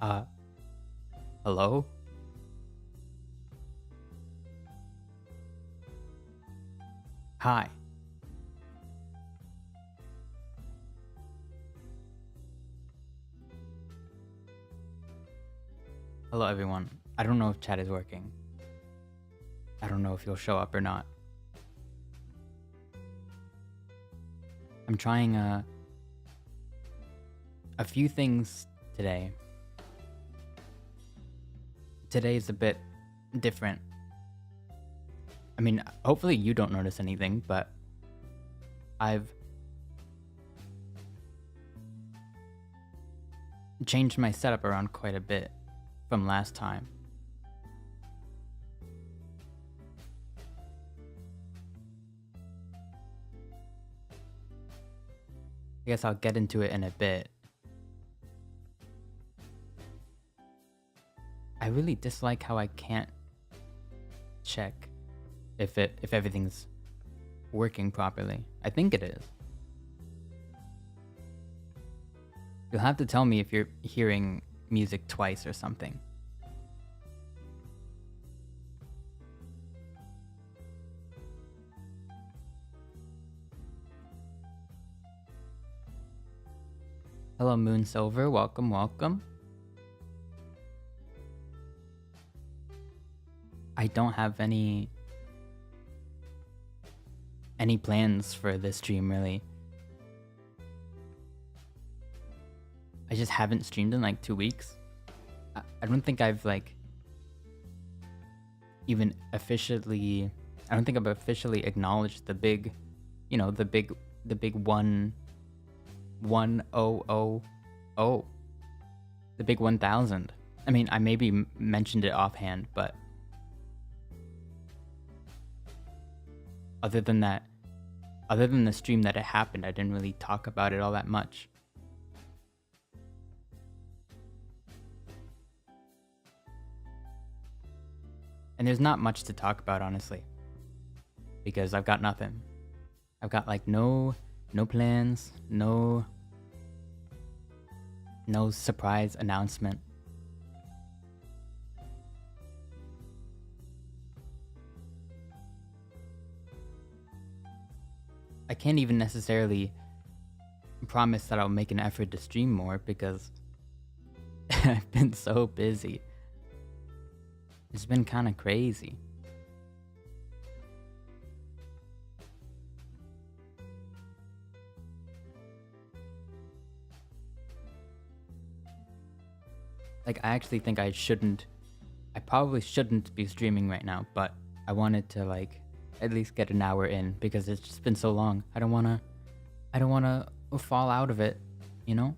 Uh, Hello? Hi. Hello, everyone. I don't know if chat is working. I don't know if you'll show up or not. I'm trying a few things today. Today is a bit different. I mean, hopefully you don't notice anything, but I've changed my setup around quite a bit from last time. I guess I'll get into it in a bit. I really dislike how I can't check if everything's working properly. I think it is. You'll have to tell me if you're hearing music twice or something. Hello, Moon Silver. Welcome, welcome. I don't have any plans for this stream, really. I just haven't streamed in like 2 weeks. I don't think I've even officially. I don't think I've officially acknowledged the big, the big 1,000, the big 1,000. I mean, I maybe mentioned it offhand, but other than that, other than the stream that it happened, I didn't really talk about it all that much. And there's not much to talk about, honestly, because I've got nothing. I've got like no plans, no surprise announcement. I can't even necessarily promise that I'll make an effort to stream more because I've been so busy. It's been kind of crazy. Like, I actually think I probably shouldn't be streaming right now, but I wanted to at least get an hour in because it's just been so long. I don't wanna fall out of it, you know?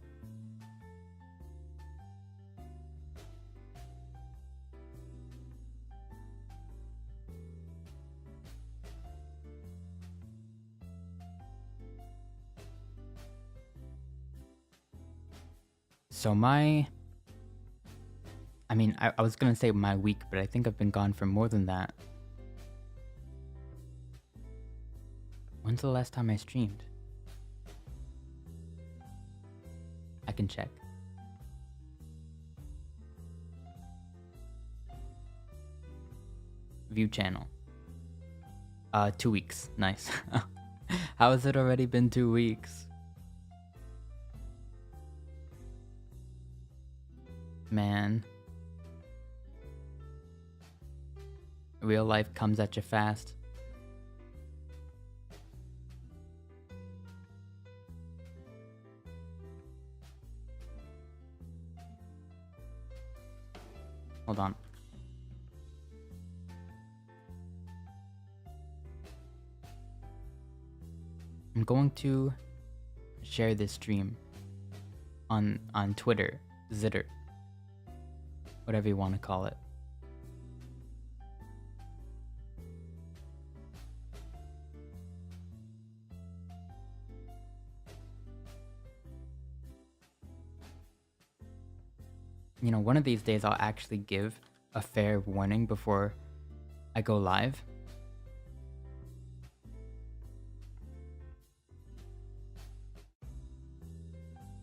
So I was gonna say my week, but I think I've been gone for more than that. When's the last time I streamed? I can check. View channel. 2 weeks. Nice. How has it already been 2 weeks? Man. Real life comes at you fast. Hold on. I'm going to share this stream on Twitter, Zitter, whatever you want to call it. One of these days I'll actually give a fair warning before I go live.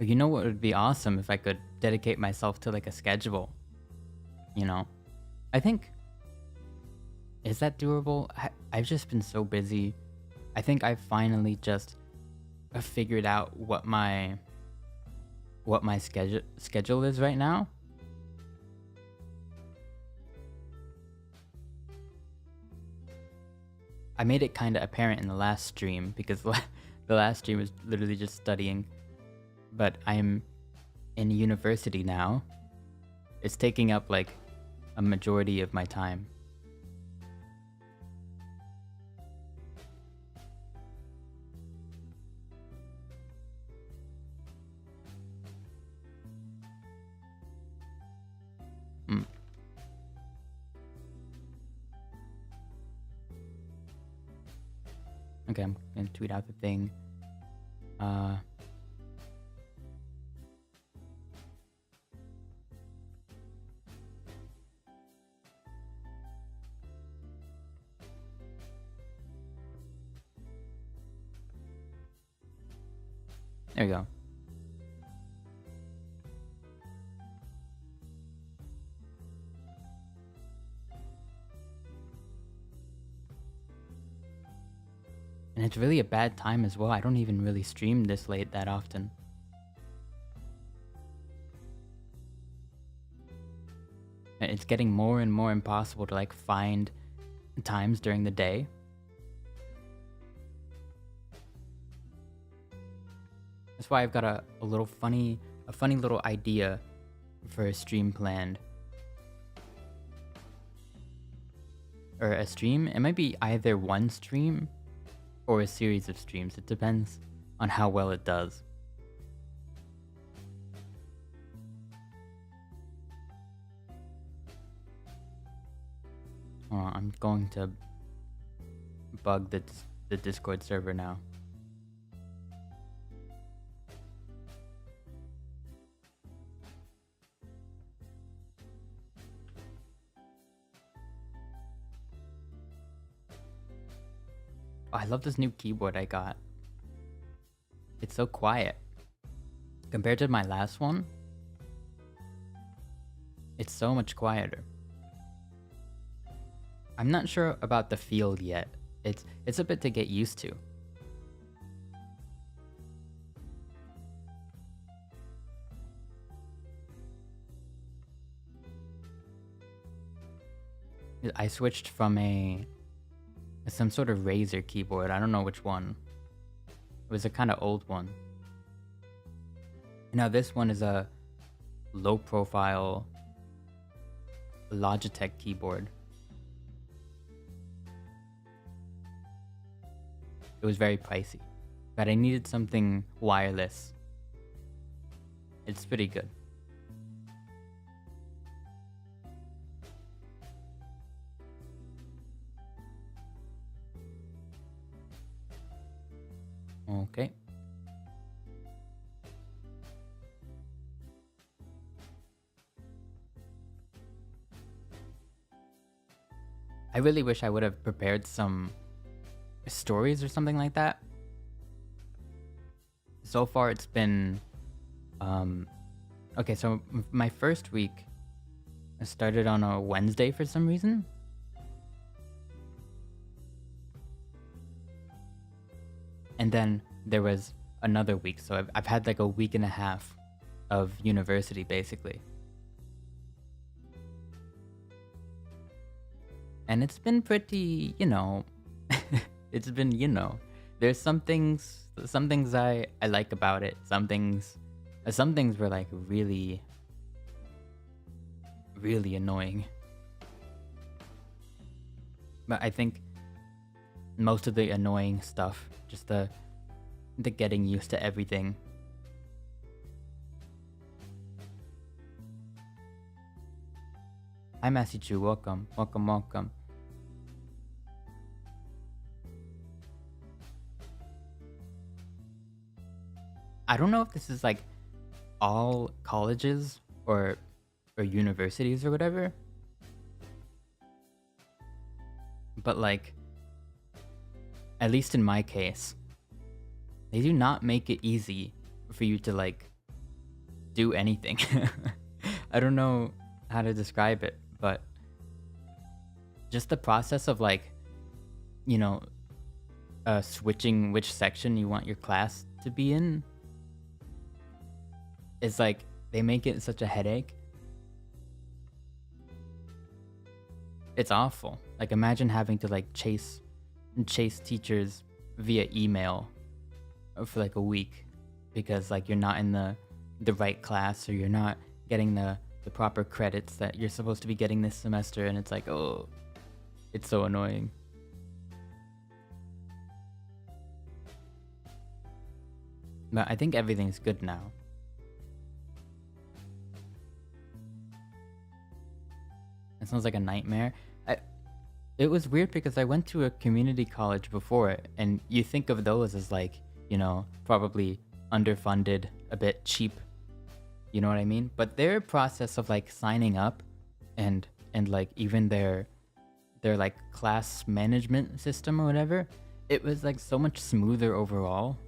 You know what would be awesome if I could dedicate myself to like a schedule, you know? I think, is that doable? I've just been so busy. I think I finally just figured out what my schedule is right now. I made it kind of apparent in the last stream because the last stream was literally just studying, but I'm in university now. It's taking up like a majority of my time. Okay, I'm gonna tweet out the thing. There we go. And it's really a bad time as well. I don't even really stream this late that often. And it's getting more and more impossible to like find times during the day. That's why I've got a funny little idea for a stream planned. Or a stream? It might be either one stream or a series of streams. It depends on how well it does. Oh, I'm going to bug the Discord server now. Oh, I love this new keyboard I got. It's so quiet. Compared to my last one, it's so much quieter. I'm not sure about the feel yet. It's a bit to get used to. I switched from some sort of Razer keyboard. I don't know which one. It was a kind of old one. Now this one is a low profile Logitech keyboard. It was very pricey, but I needed something wireless. It's pretty good. Okay. I really wish I would have prepared some stories or something like that. So far it's been okay, so my first week started on a Wednesday for some reason. And then there was another week, so I've had like a week and a half of university basically. And it's been pretty, it's been, there's some things I like about it. Some things were like really, really annoying. But I think most of the annoying stuff, just the getting used to everything. Hi Masichu, welcome. I don't know if this is like all colleges or universities or whatever, but like, at least in my case, they do not make it easy for you to like do anything. I don't know how to describe it, but just the process of like, you know, switching which section you want your class to be in is like they make it such a headache. It's awful. Like imagine having to like chase teachers via email for like a week because like you're not in the right class or you're not getting the proper credits that you're supposed to be getting this semester, and it's like, oh, it's so annoying. But I think everything's good now. It sounds like a nightmare. It was weird because I went to a community college before it, and you think of those as like, you know, probably underfunded, a bit cheap. You know what I mean? But their process of like signing up and like even their like class management system or whatever, it was like so much smoother overall.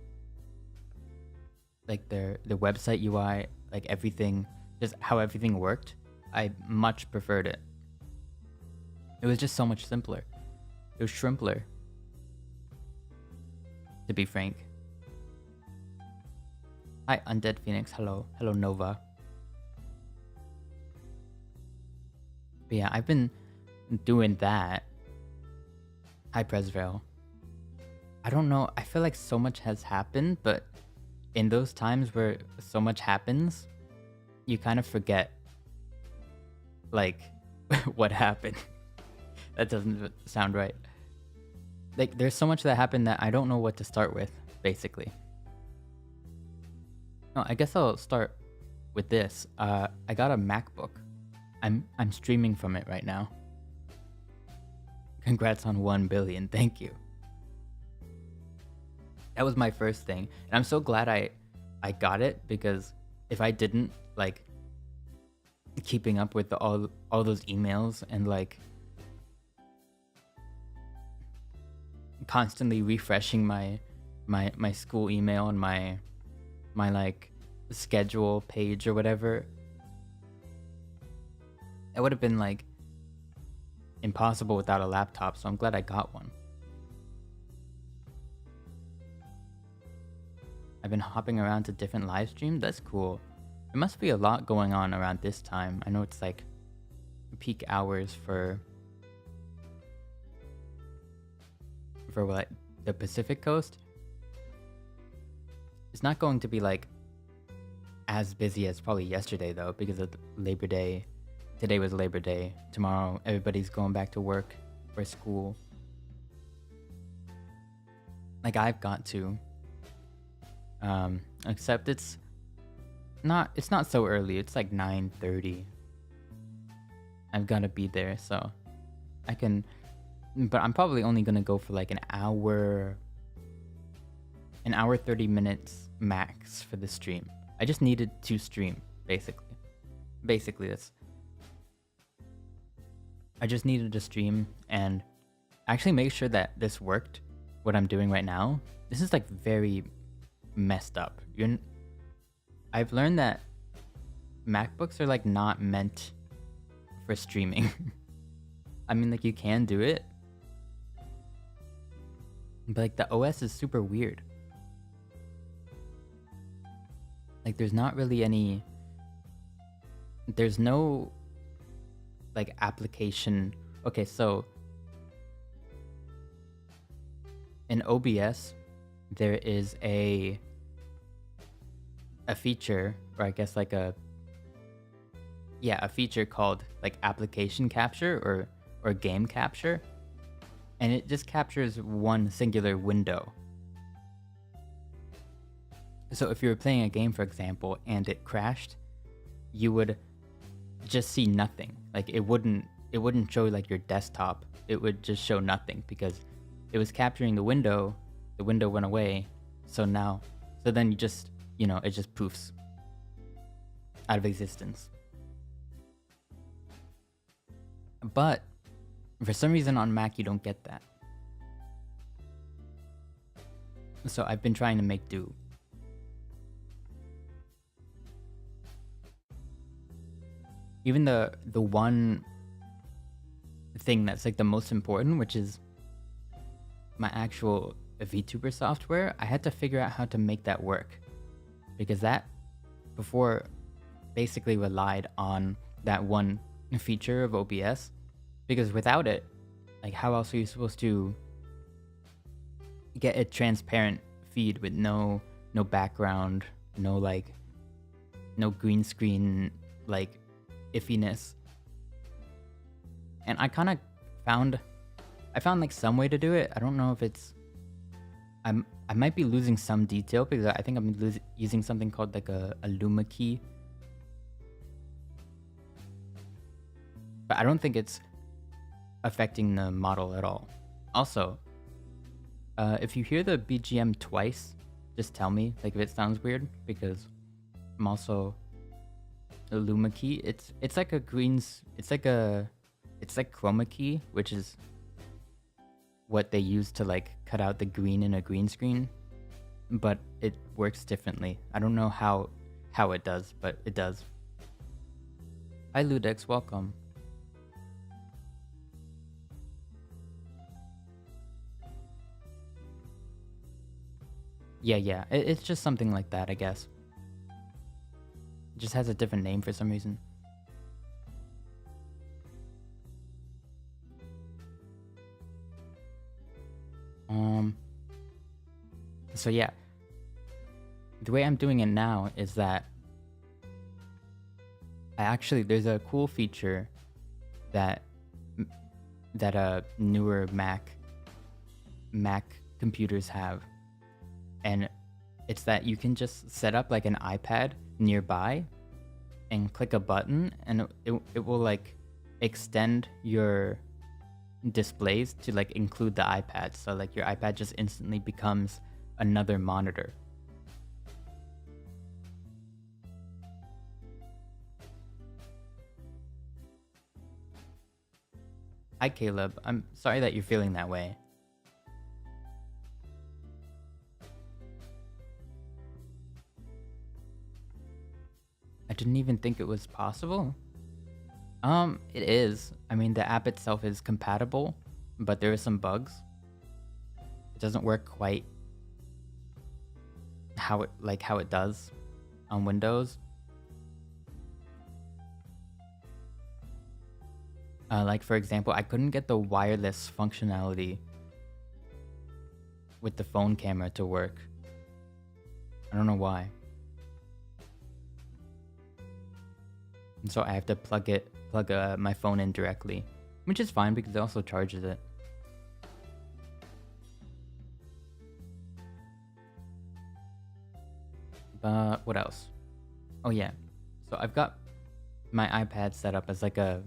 Like the website UI, like everything, just how everything worked, I much preferred it. It was just so much simpler. It was shrimpler, to be frank. Hi, Undead Phoenix. Hello. Hello, Nova. But yeah, I've been doing that. Hi, Presville. I don't know. I feel like so much has happened, but in those times where so much happens, you kind of forget, like, what happened. That doesn't sound right. Like, there's so much that happened that I don't know what to start with, basically. No, I guess I'll start with this. I got a MacBook. I'm streaming from it right now. Congrats on 1 billion. Thank you. That was my first thing. And I'm so glad I got it, because if I didn't, like, keeping up with all those emails and like constantly refreshing my school email and my like schedule page or whatever, it would have been like impossible without a laptop. So I'm glad I got one. I've been hopping around to different live streams. That's cool. There must be a lot going on around this time. I know it's like peak hours for what, the Pacific Coast. It's not going to be like as busy as probably yesterday though, because of Labor Day. Today was Labor Day. Tomorrow everybody's going back to work or school. Like I've got to. Except it's not so early. It's like 9:30. I've got to be there, so I can. But I'm probably only gonna go for like an hour 30 minutes max for the stream. I just needed to stream, basically. That's. I just needed to stream and actually make sure that this worked. What I'm doing right now, this is like very messed up. I've learned that MacBooks are like not meant for streaming. I mean, like you can do it, but like the OS is super weird. Like there's not really any, there's no like application. Okay, so in OBS there is a feature, or I guess like a feature called like application capture or game capture, and it just captures one singular window. So if you were playing a game, for example, and it crashed, you would just see nothing. Like it wouldn't show like your desktop. It would just show nothing because it was capturing the window. The window went away. So then you just, it just poofs out of existence. But for some reason on Mac, you don't get that. So I've been trying to make do. even the one thing that's like the most important, which is my actual VTuber software, I had to figure out how to make that work, because that before basically relied on that one feature of OBS, because without it, like how else are you supposed to get a transparent feed with no background, no green screen like iffiness? And I kind of found like some way to do it. I don't know if it's I might be losing some detail, because I think I'm using something called like a Luma key, but I don't think it's affecting the model at all. Also, if you hear the BGM twice, just tell me, like if it sounds weird, because I'm also a Luma key. It's like chroma key, which is what they use to like cut out the green in a green screen, but it works differently. I don't know how it does, but it does. Hi Ludex, welcome. Yeah, it's just something like that, I guess. It just has a different name for some reason. So yeah, the way I'm doing it now is that there's a cool feature that newer Mac computers have, and it's that you can just set up like an iPad nearby and click a button, and it will like extend your displays to like include the iPad, so like your iPad just instantly becomes another monitor. Hi Caleb, I'm sorry that you're feeling that way. I didn't even think it was possible. It is. I mean, the app itself is compatible, but there are some bugs. It doesn't work quite how it does on Windows. Like for example, I couldn't get the wireless functionality with the phone camera to work. I don't know why. And so I have to plug my phone in directly, which is fine because it also charges it. But what else? Oh yeah, so I've got my iPad set up as like a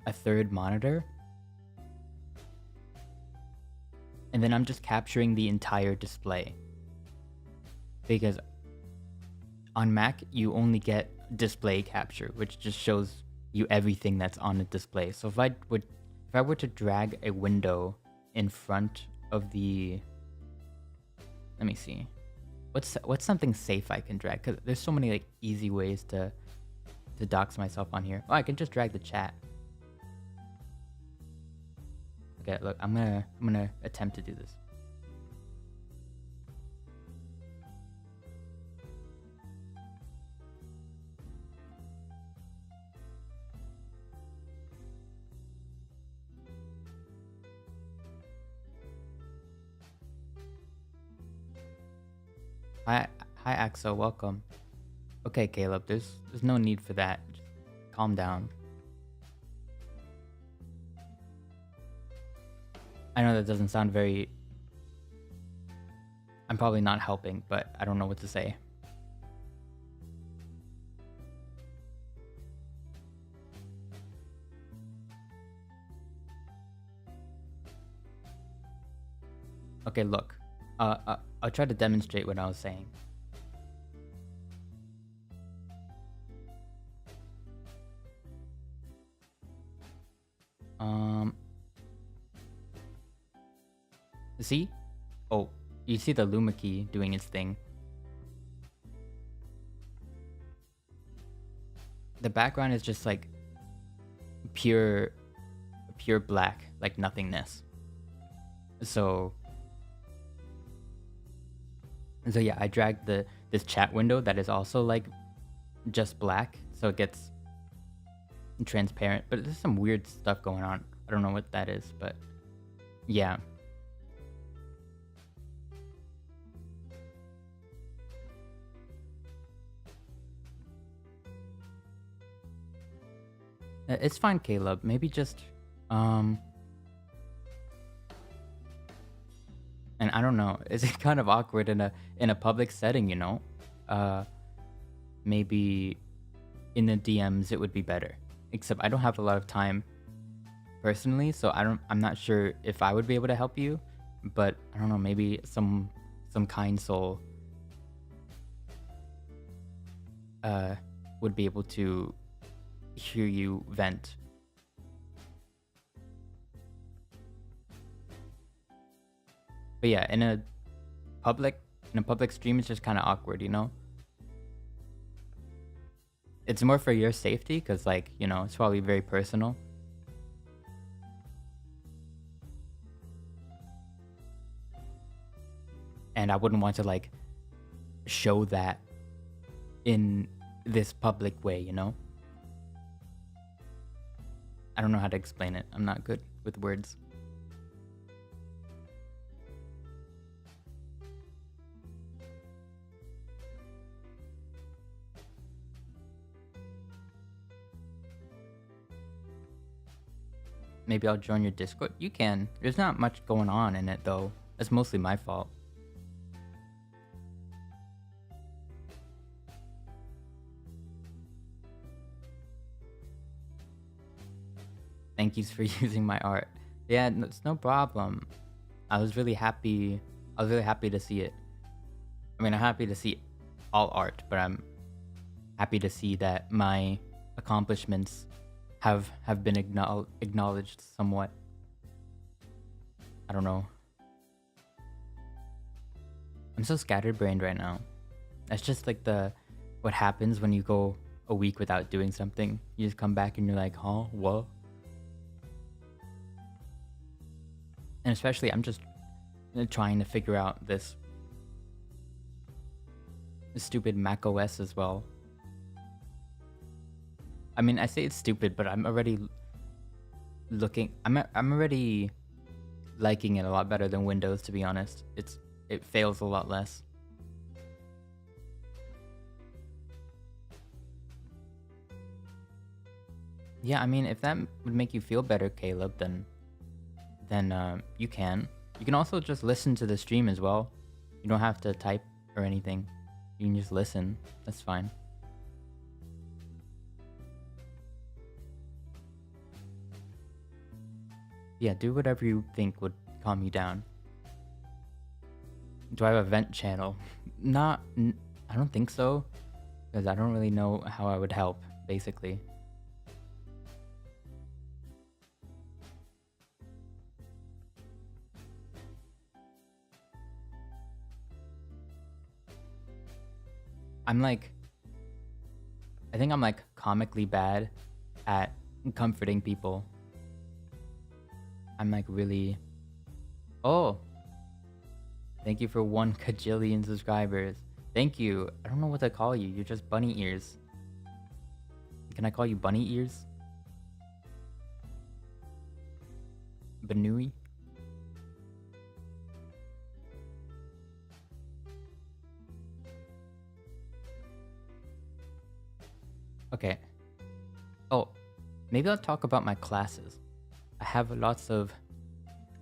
third monitor, and then I'm just capturing the entire display, because on Mac you only get display capture, which just shows you everything that's on the display. So if I were to drag a window in front of the, let me see, what's something safe I can drag, because there's so many like easy ways to dox myself on here. Oh, I can just drag the chat. Okay, look, I'm gonna attempt to do this. Hi Axo, welcome. Okay, Caleb, there's no need for that. Just calm down. I know that doesn't sound very... I'm probably not helping, but I don't know what to say. Okay, look. I'll try to demonstrate what I was saying. See? Oh, you see the Luma key doing its thing. the background is just like pure pure black, like nothingness. So yeah, I dragged this chat window that is also like just black, so it gets transparent. But there's some weird stuff going on. I don't know what that is, but yeah. It's fine, Caleb. Maybe just um and I don't know. It's kind of awkward in a public setting, you know? Uh maybe in the DMs it would be better. Except I don't have a lot of time personally, so I'm not sure if I would be able to help you, but I don't know, maybe some kind soul would be able to hear you vent. But yeah, in a public stream it's just kind of awkward, you know? It's more for your safety cuz like, you know, it's probably very personal. And I wouldn't want to like show that in this public way, you know? I don't know how to explain it. I'm not good with words. Maybe I'll join your Discord. You can. There's not much going on in it though. That's mostly my fault. Thank yous for using my art. Yeah, it's no problem. I was really happy. I was really happy to see it. I mean, I'm happy to see all art, but I'm happy to see that my accomplishments have been acknowledged somewhat. I don't know. I'm so scatterbrained right now. That's just like what happens when you go a week without doing something. You just come back and you're like, huh, what? And especially, I'm just trying to figure out this stupid Mac OS as well. I mean, I say it's stupid, but I'm already looking. I'm already liking it a lot better than Windows, to be honest. It fails a lot less. Yeah, I mean, if that would make you feel better, Caleb, then you can. You can also just listen to the stream as well. You don't have to type or anything. You can just listen. That's fine. Yeah, do whatever you think would calm you down. Do I have a vent channel? I don't think so, because I don't really know how I would help, basically. I think I'm like comically bad at comforting people. I'm like really... Oh! Thank you for 1 kajillion subscribers. Thank you. I don't know what to call you. You're just bunny ears. Can I call you bunny ears? Banui? Okay. Oh, maybe I'll talk about my classes. I have lots of...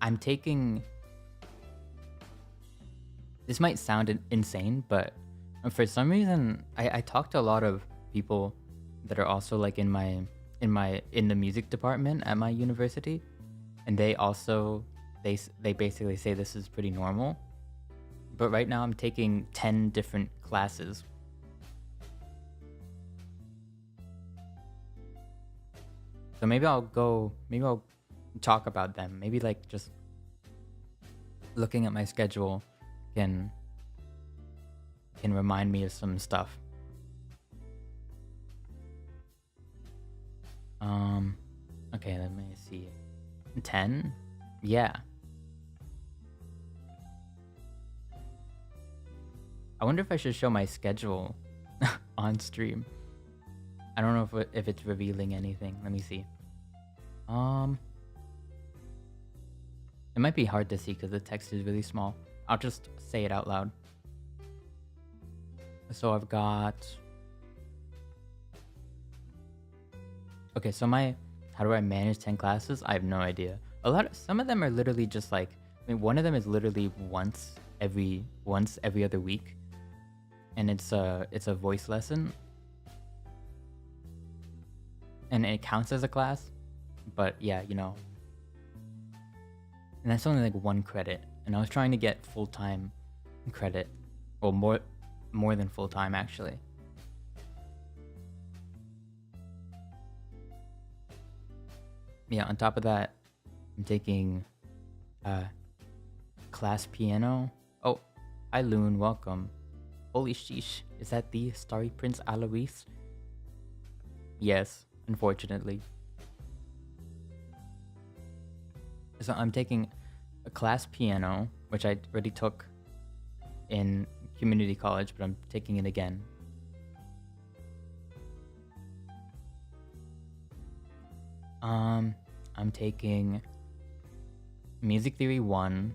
I'm taking... This might sound insane, but for some reason, I talk to a lot of people that are also like in the music department at my university, and they also they basically say this is pretty normal. But right now, I'm taking 10 different classes. So maybe I'll talk about them. Maybe like just looking at my schedule can remind me of some stuff. Um, okay, let me see. 10? Yeah. I wonder if I should show my schedule on stream. I don't know if it's revealing anything. Let me see. It might be hard to see because the text is really small. I'll just say it out loud. So I've got... Okay, so how do I manage 10 classes? I have no idea. Some of them are literally just like, I mean, one of them is literally once every other week, and it's a voice lesson, and it counts as a class. But yeah, you know, and that's only like 1 credit, and I was trying to get full-time credit, well, more than full-time actually. Yeah, on top of that, I'm taking class piano. Oh, hi Loon, welcome. Holy sheesh, is that the Starry Prince Alois? Yes, unfortunately. So I'm taking a class piano, which I already took in community college, but I'm taking it again. I'm taking Music Theory 1,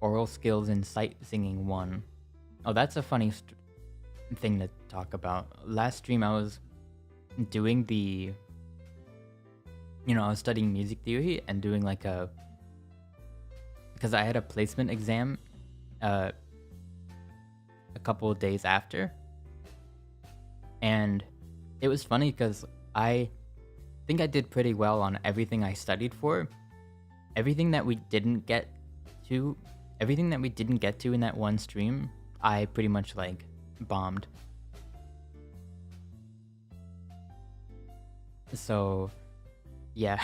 Oral Skills and Sight Singing 1. Oh, that's a funny thing to talk about. Last stream I was doing I was studying music theory and doing like because I had a placement exam a couple of days after. And it was funny because I think I did pretty well on everything I studied for. Everything that we didn't get to in that one stream, I pretty much like bombed. So yeah.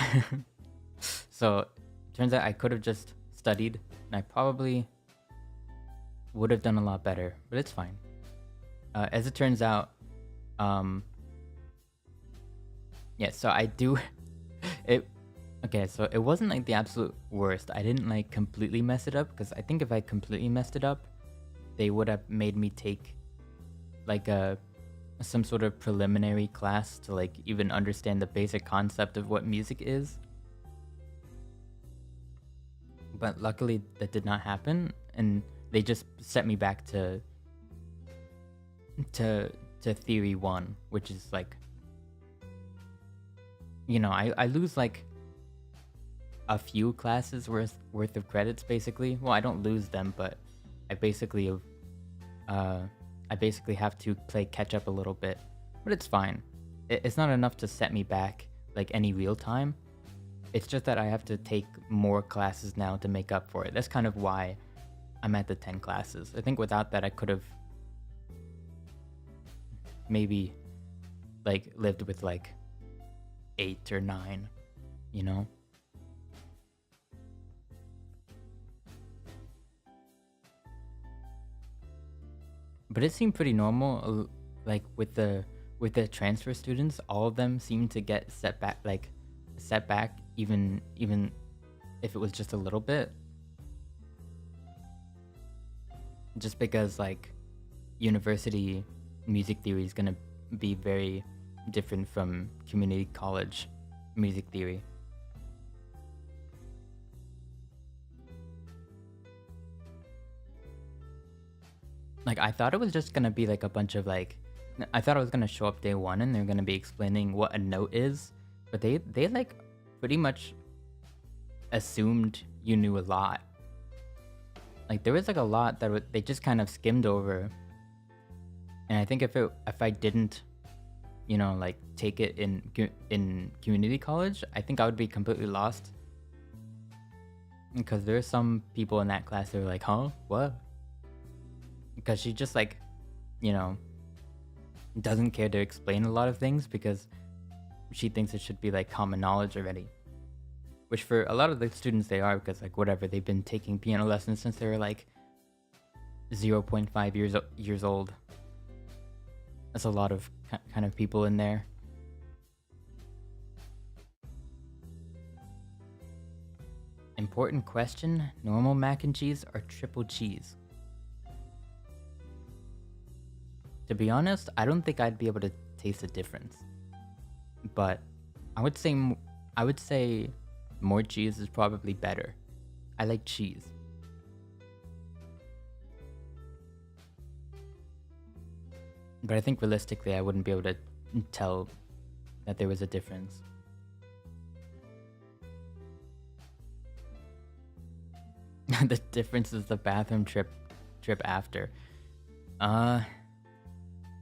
So it turns out I could have just studied and I probably would have done a lot better, but it's fine. As it turns out, yeah, so I do okay, so it wasn't like the absolute worst. I didn't like completely mess it up, because I think if I completely messed it up, they would have made me take like some sort of preliminary class to like even understand the basic concept of what music is. But luckily that did not happen, and they just set me back to theory 1, which is like, you know, I lose like a few classes worth of credits basically. Well, I don't lose them, but I basically have to play catch up a little bit, but it's fine. It's not enough to set me back like any real time. It's just that I have to take more classes now to make up for it. That's kind of why I'm at the 10 classes. I think without that I could have maybe like lived with like 8 or 9, you know? But it seemed pretty normal, like with the transfer students, all of them seemed to get set back even if it was just a little bit. Just because like university music theory is gonna be very different from community college music theory. Like, I thought it was just gonna be like a bunch of like, I thought I was gonna show up day 1 and they're gonna be explaining what a note is, but they like pretty much assumed you knew a lot. Like, there was like a lot that they just kind of skimmed over, and I think if I didn't, you know, like take it in community college, I think I would be completely lost. Because there's some people in that class that were like, huh, what? Because she just like, you know, doesn't care to explain a lot of things because she thinks it should be like common knowledge already. Which for a lot of the students they are, because like whatever, they've been taking piano lessons since they were like 0.5 years old. That's a lot of kind of people in there. Important question: normal mac and cheese or triple cheese? To be honest, I don't think I'd be able to taste the difference. But I would say I would say more cheese is probably better. I like cheese. But I think realistically I wouldn't be able to tell that there was a difference. The difference is the bathroom trip after. I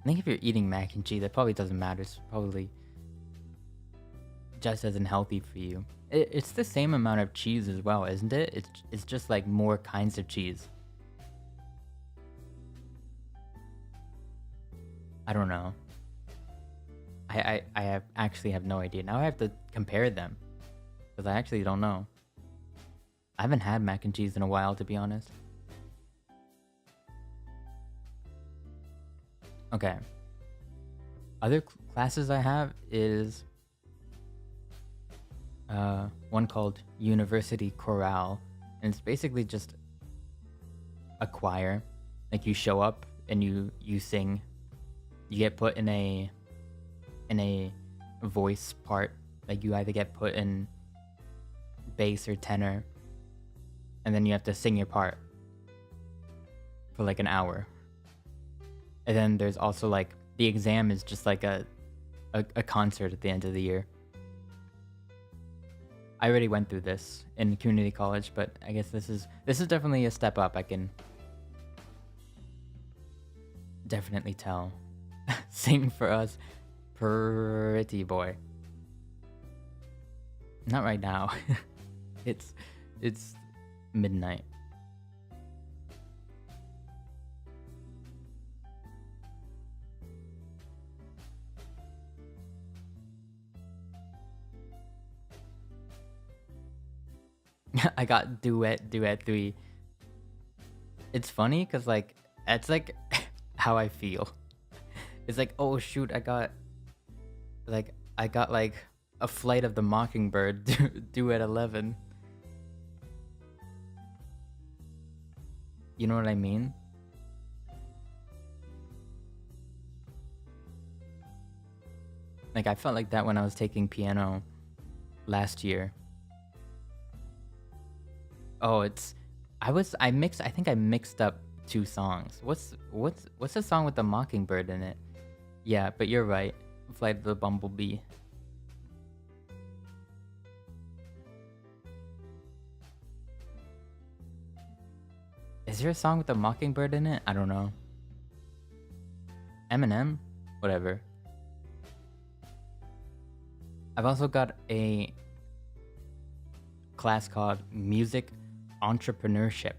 think if you're eating mac and cheese, that probably doesn't matter. It's probably just as unhealthy for you. It's the same amount of cheese as well, isn't it? It's just like more kinds of cheese. I don't know. I actually have no idea. Now I have to compare them because I actually don't know. I haven't had mac and cheese in a while, to be honest. Okay. Other classes I have is one called University Chorale, and it's basically just a choir. Like you show up and you sing. You get put in a voice part. Like you either get put in bass or tenor, and then you have to sing your part for like an hour. And then there's also like the exam is just like a concert at the end of the year. I already went through this in community college, but I guess this is definitely a step up. I can definitely tell. Sing for us, pretty boy. Not right now. It's midnight. I got duet 3. It's funny because like it's like how I feel. It's like, oh shoot, I got like a Flight of the Mockingbird duet 11. You know what I mean? Like I felt like that when I was taking piano last year. Oh, I think I mixed up 2 songs. What's the song with the mockingbird in it? Yeah, but you're right. Flight of the Bumblebee. Is there a song with a mockingbird in it? I don't know. Eminem? Whatever. I've also got a class called Music Entrepreneurship.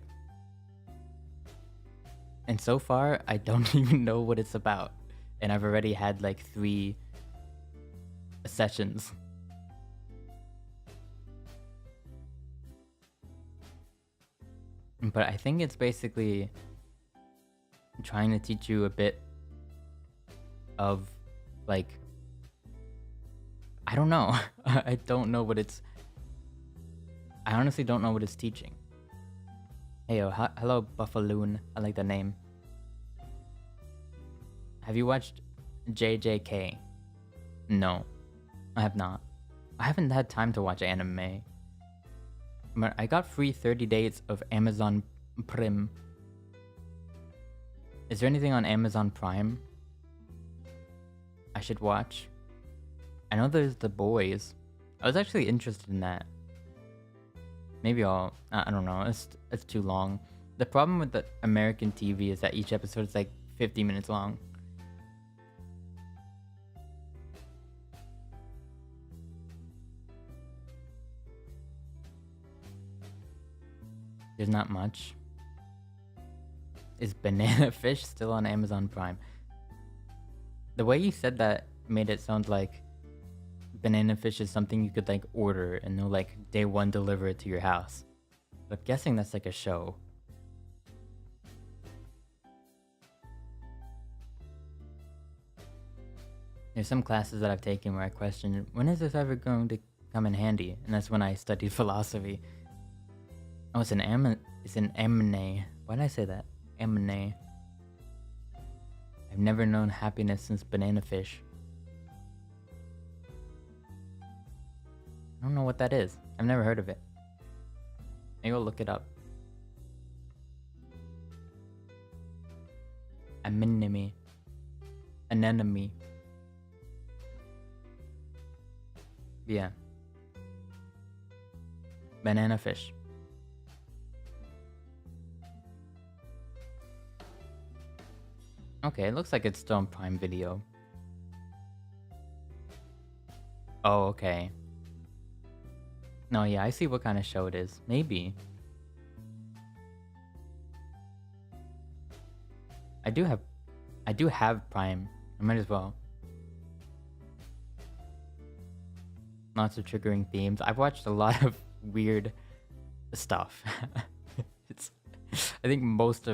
And so far, I don't even know what it's about. And I've already had like 3 sessions. But I think it's basically trying to teach you a bit of like, I don't know. I don't know what it's, I honestly don't know what it's teaching. Hey, hello Buffaloon. I like that name. Have you watched JJK? No, I have not. I haven't had time to watch anime. But I got free 30 days of Amazon Prime. Is there anything on Amazon Prime I should watch? I know there's The Boys. I was actually interested in that. Maybe I don't know, it's too long. The problem with the American TV is that each episode is like 50 minutes long. There's not much. Is Banana Fish still on Amazon Prime? The way you said that made it sound like Banana Fish is something you could like order and they'll like day 1 deliver it to your house. But I'm guessing that's like a show. There's some classes that I've taken where I question, when is this ever going to come in handy? And that's when I studied philosophy. Oh, it's an amne. Why did I say that? Amne. I've never known happiness since banana fish. I don't know what that is. I've never heard of it. Maybe I'll look it up. Anemone. Anemone. Yeah. Banana fish. Okay, it looks like it's still on Prime Video. Oh, okay. No, yeah, I see what kind of show it is. Maybe. I do have Prime. I might as well. Lots of triggering themes. I've watched a lot of weird stuff. I think most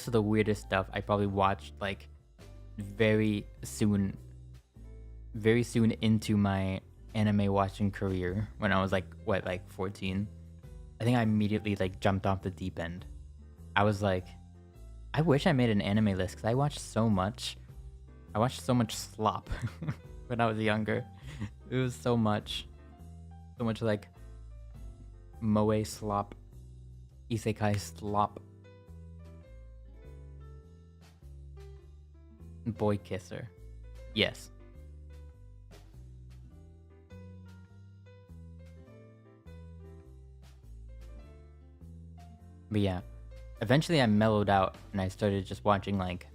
of the weirdest stuff I probably watched like very soon into my anime watching career when I was like 14. I think I immediately like jumped off the deep end. I was like, I wish I made an anime list because I watched so much slop when I was younger. It was so much like moe slop, isekai slop, boy kisser. Yes. But yeah, eventually I mellowed out and I started just watching like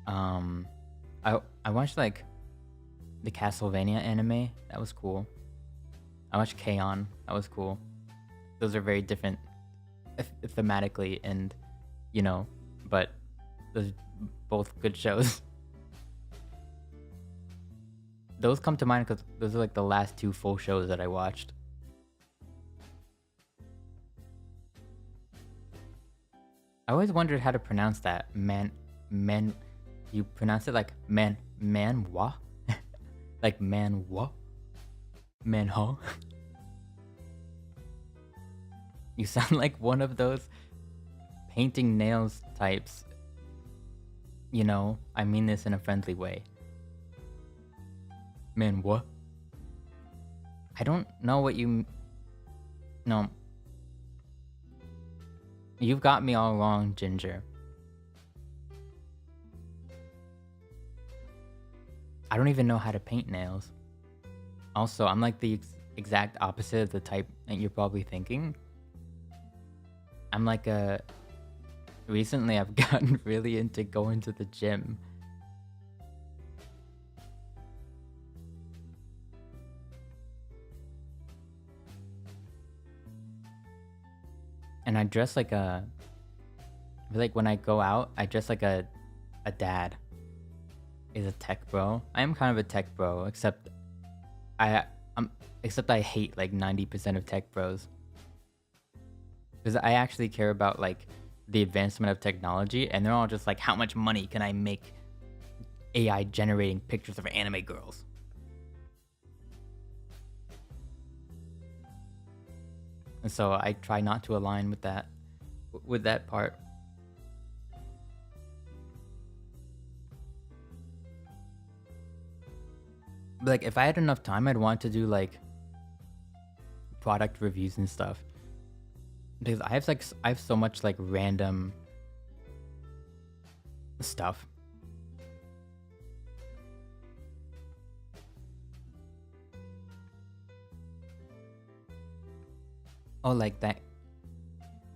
I watched like the Castlevania anime. That was cool. I watched K-On! That was cool. Those are very different thematically and but those both good shows. Those come to mind because those are like the last two full shows that I watched. I always wondered how to pronounce that. You pronounce it like manhwa? Like manhwa? Manho? You sound like one of those painting nails types. I mean this in a friendly way. Manhwa? I don't know what you... No. You've got me all wrong, Ginger. I don't even know how to paint nails. Also, I'm like the exact opposite of the type that you're probably thinking. I'm like recently I've gotten really into going to the gym. And I dress like I feel like when I go out, I dress like a dad. Is a tech bro. I am kind of a tech bro, except I hate like 90% of tech bros. Because I actually care about like the advancement of technology, and they're all just like, how much money can I make AI generating pictures of anime girls? And so I try not to align with that part. But like, if I had enough time, I'd want to do like product reviews and stuff. Because I have so much like random stuff. Oh, like that.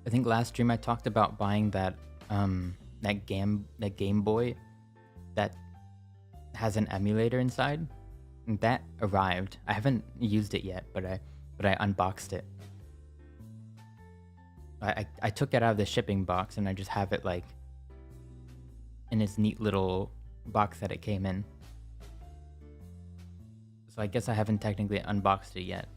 I think last stream I talked about buying that Game Boy that has an emulator inside. That arrived. I haven't used it yet, but I unboxed it. I took it out of the shipping box and I just have it like in its neat little box that it came in. So I guess I haven't technically unboxed it yet.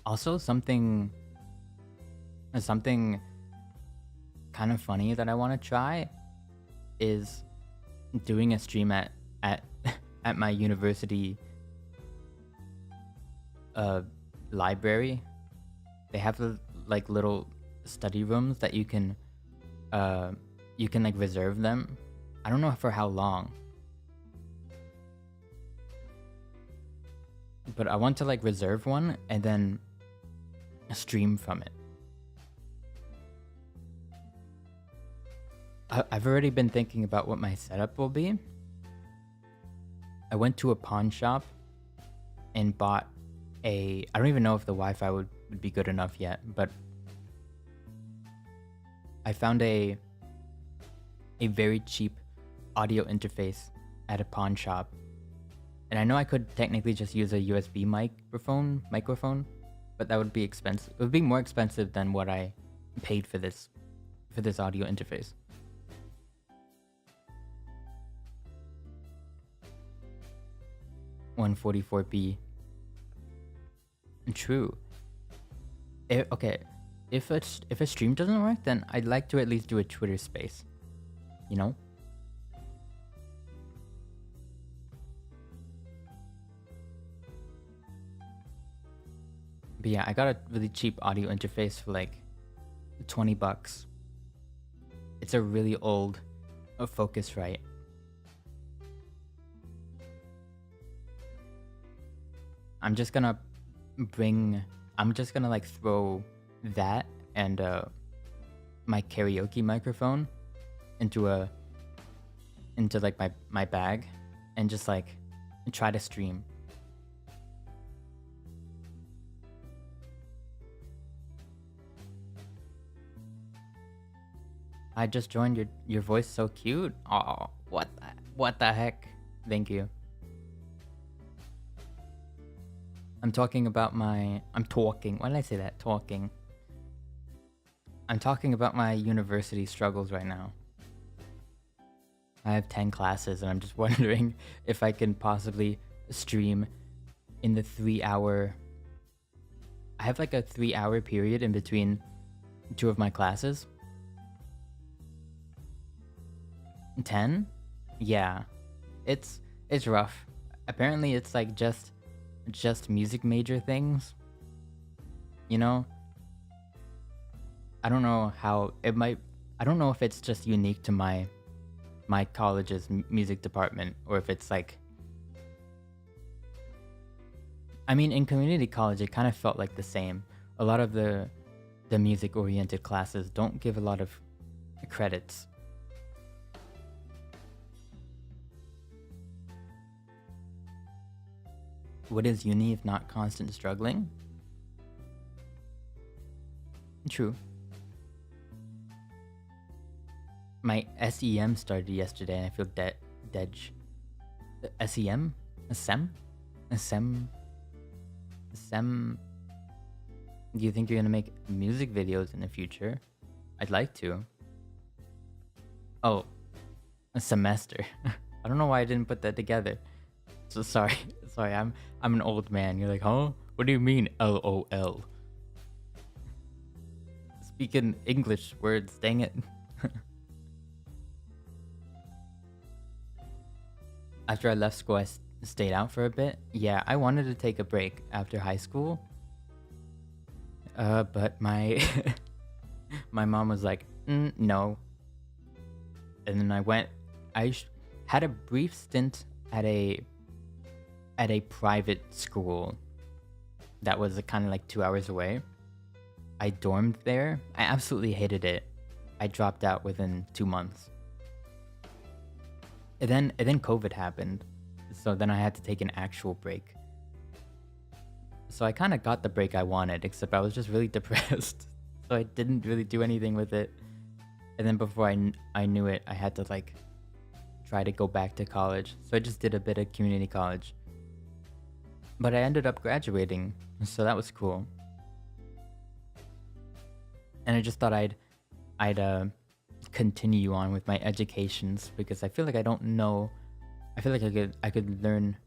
Also, something kind of funny that I want to try is doing a stream at at my university library. They have like little study rooms that you can like reserve them. I don't know for how long, but I want to like reserve one and then stream from it. I've already been thinking about what my setup will be. I went to a pawn shop and bought I don't even know if the Wi-Fi would be good enough yet, but I found a very cheap audio interface at a pawn shop. And I know I could technically just use a USB microphone, but that would be expensive. It would be more expensive than what I paid for this audio interface. $144p. True. Okay, if a stream doesn't work, then I'd like to at least do a Twitter space. You know? But yeah, I got a really cheap audio interface for like $20. It's a really old Focusrite. I'm just gonna like throw that and my karaoke microphone into like my bag and just like try to stream. I just joined your voice so cute. Oh, what the heck? Thank you. I'm talking about why did I say that? Talking. I'm talking about my university struggles right now. I have 10 classes and I'm just wondering if I can possibly stream in the 3-hour... I have like a 3-hour period in between 2 of my classes. 10? Yeah. It's rough. Apparently it's like just music major things. You know? I don't know how it might... I don't know if it's just unique to my college's music department or if it's like... I mean, in community college, it kind of felt like the same. A lot of the music-oriented classes don't give a lot of credits. What is uni if not constant struggling? True. My SEM started yesterday and I feel dead. SEM? SEM? Do you think you're gonna make music videos in the future? I'd like to. Oh, a semester. I don't know why I didn't put that together. So sorry, I'm an old man. You're like, huh? What do you mean, LOL? Speaking English words, dang it. After I left school, I stayed out for a bit. Yeah, I wanted to take a break after high school. But my my mom was like, no. And then I had a brief stint at a private school that was kind of like 2 hours away. I dormed there. I absolutely hated it. I dropped out within 2 months. And then COVID happened. So then I had to take an actual break. So I kind of got the break I wanted, except I was just really depressed. So I didn't really do anything with it. And then before I knew it, I had to like try to go back to college. So I just did a bit of community college. But I ended up graduating, so that was cool. And I just thought I'd continue on with my educations because I feel like I don't know. I feel like I could learn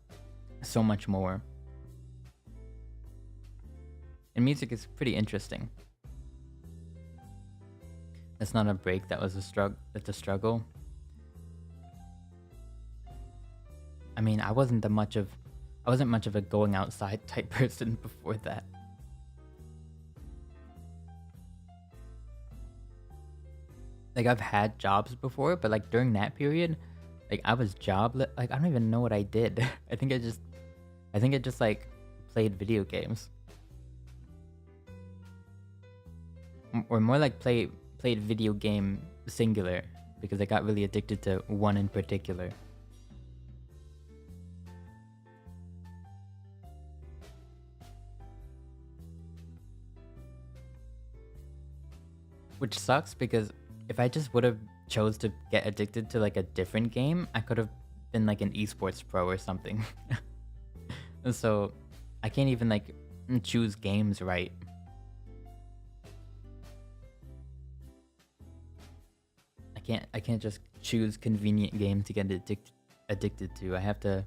so much more. And music is pretty interesting. It's not a break that was a struggle. It's a struggle. I mean, I wasn't much of a going outside type person before that. Like I've had jobs before, but like during that period, like I was jobless. Like I don't even know what I did. I think I just like played video games, or more like played video game singular, because I got really addicted to one in particular. Which sucks because if I just would have chose to get addicted to like a different game, I could have been like an esports pro or something. So I can't even like choose games right. I can't just choose convenient games to get addicted to. I have to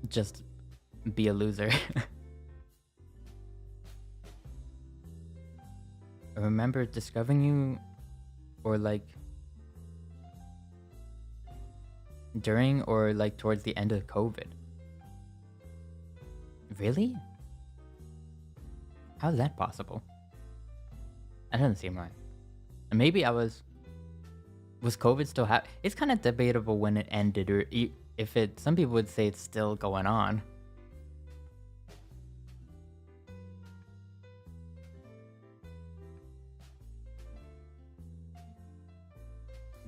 just be a loser. I remember discovering you, or like during or like towards the end of COVID. Really? How's that possible? That doesn't seem right. And maybe was COVID still it's kind of debatable when it ended, or if it, some people would say it's still going on.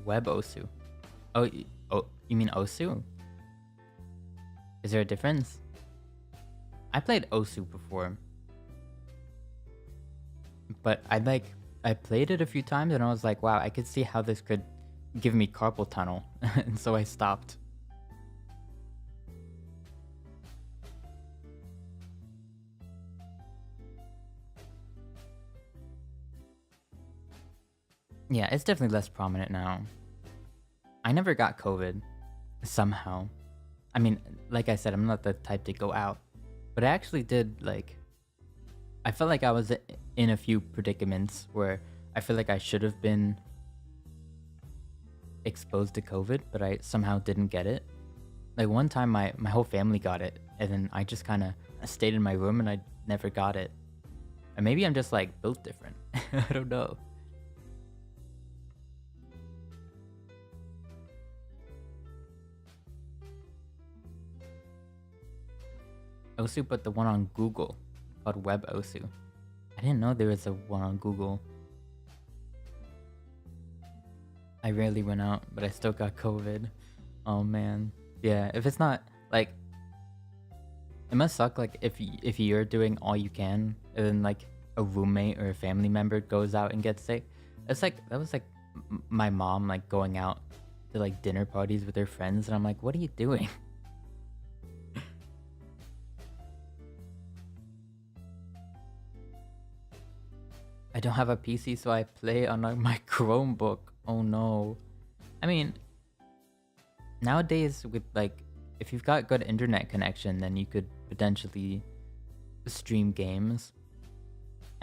Web Osu. Oh, you mean Osu? Is there a difference? I played Osu before, but I played it a few times and I was like, wow, I could see how this could give me carpal tunnel, and so I stopped. Yeah, it's definitely less prominent now. I never got COVID, somehow. I mean, like I said, I'm not the type to go out, but I actually did, like, I felt like I was in a few predicaments where I feel like I should have been exposed to COVID, but I somehow didn't get it. Like one time my whole family got it, and then I just kind of stayed in my room and I never got it. And maybe I'm just like built different. I don't know. Osu, but the one on Google called Web Osu. I didn't know there was a one on Google. I rarely went out, but I still got COVID. Oh man. Yeah, if it's not like, it must suck like if you're doing all you can and then like a roommate or a family member goes out and gets sick. It's like that was like my mom like going out to like dinner parties with her friends, and I'm like, what are you doing? I don't have a PC, so I play on like, my Chromebook. Oh no. I mean, nowadays with like, if you've got good internet connection, then you could potentially stream games.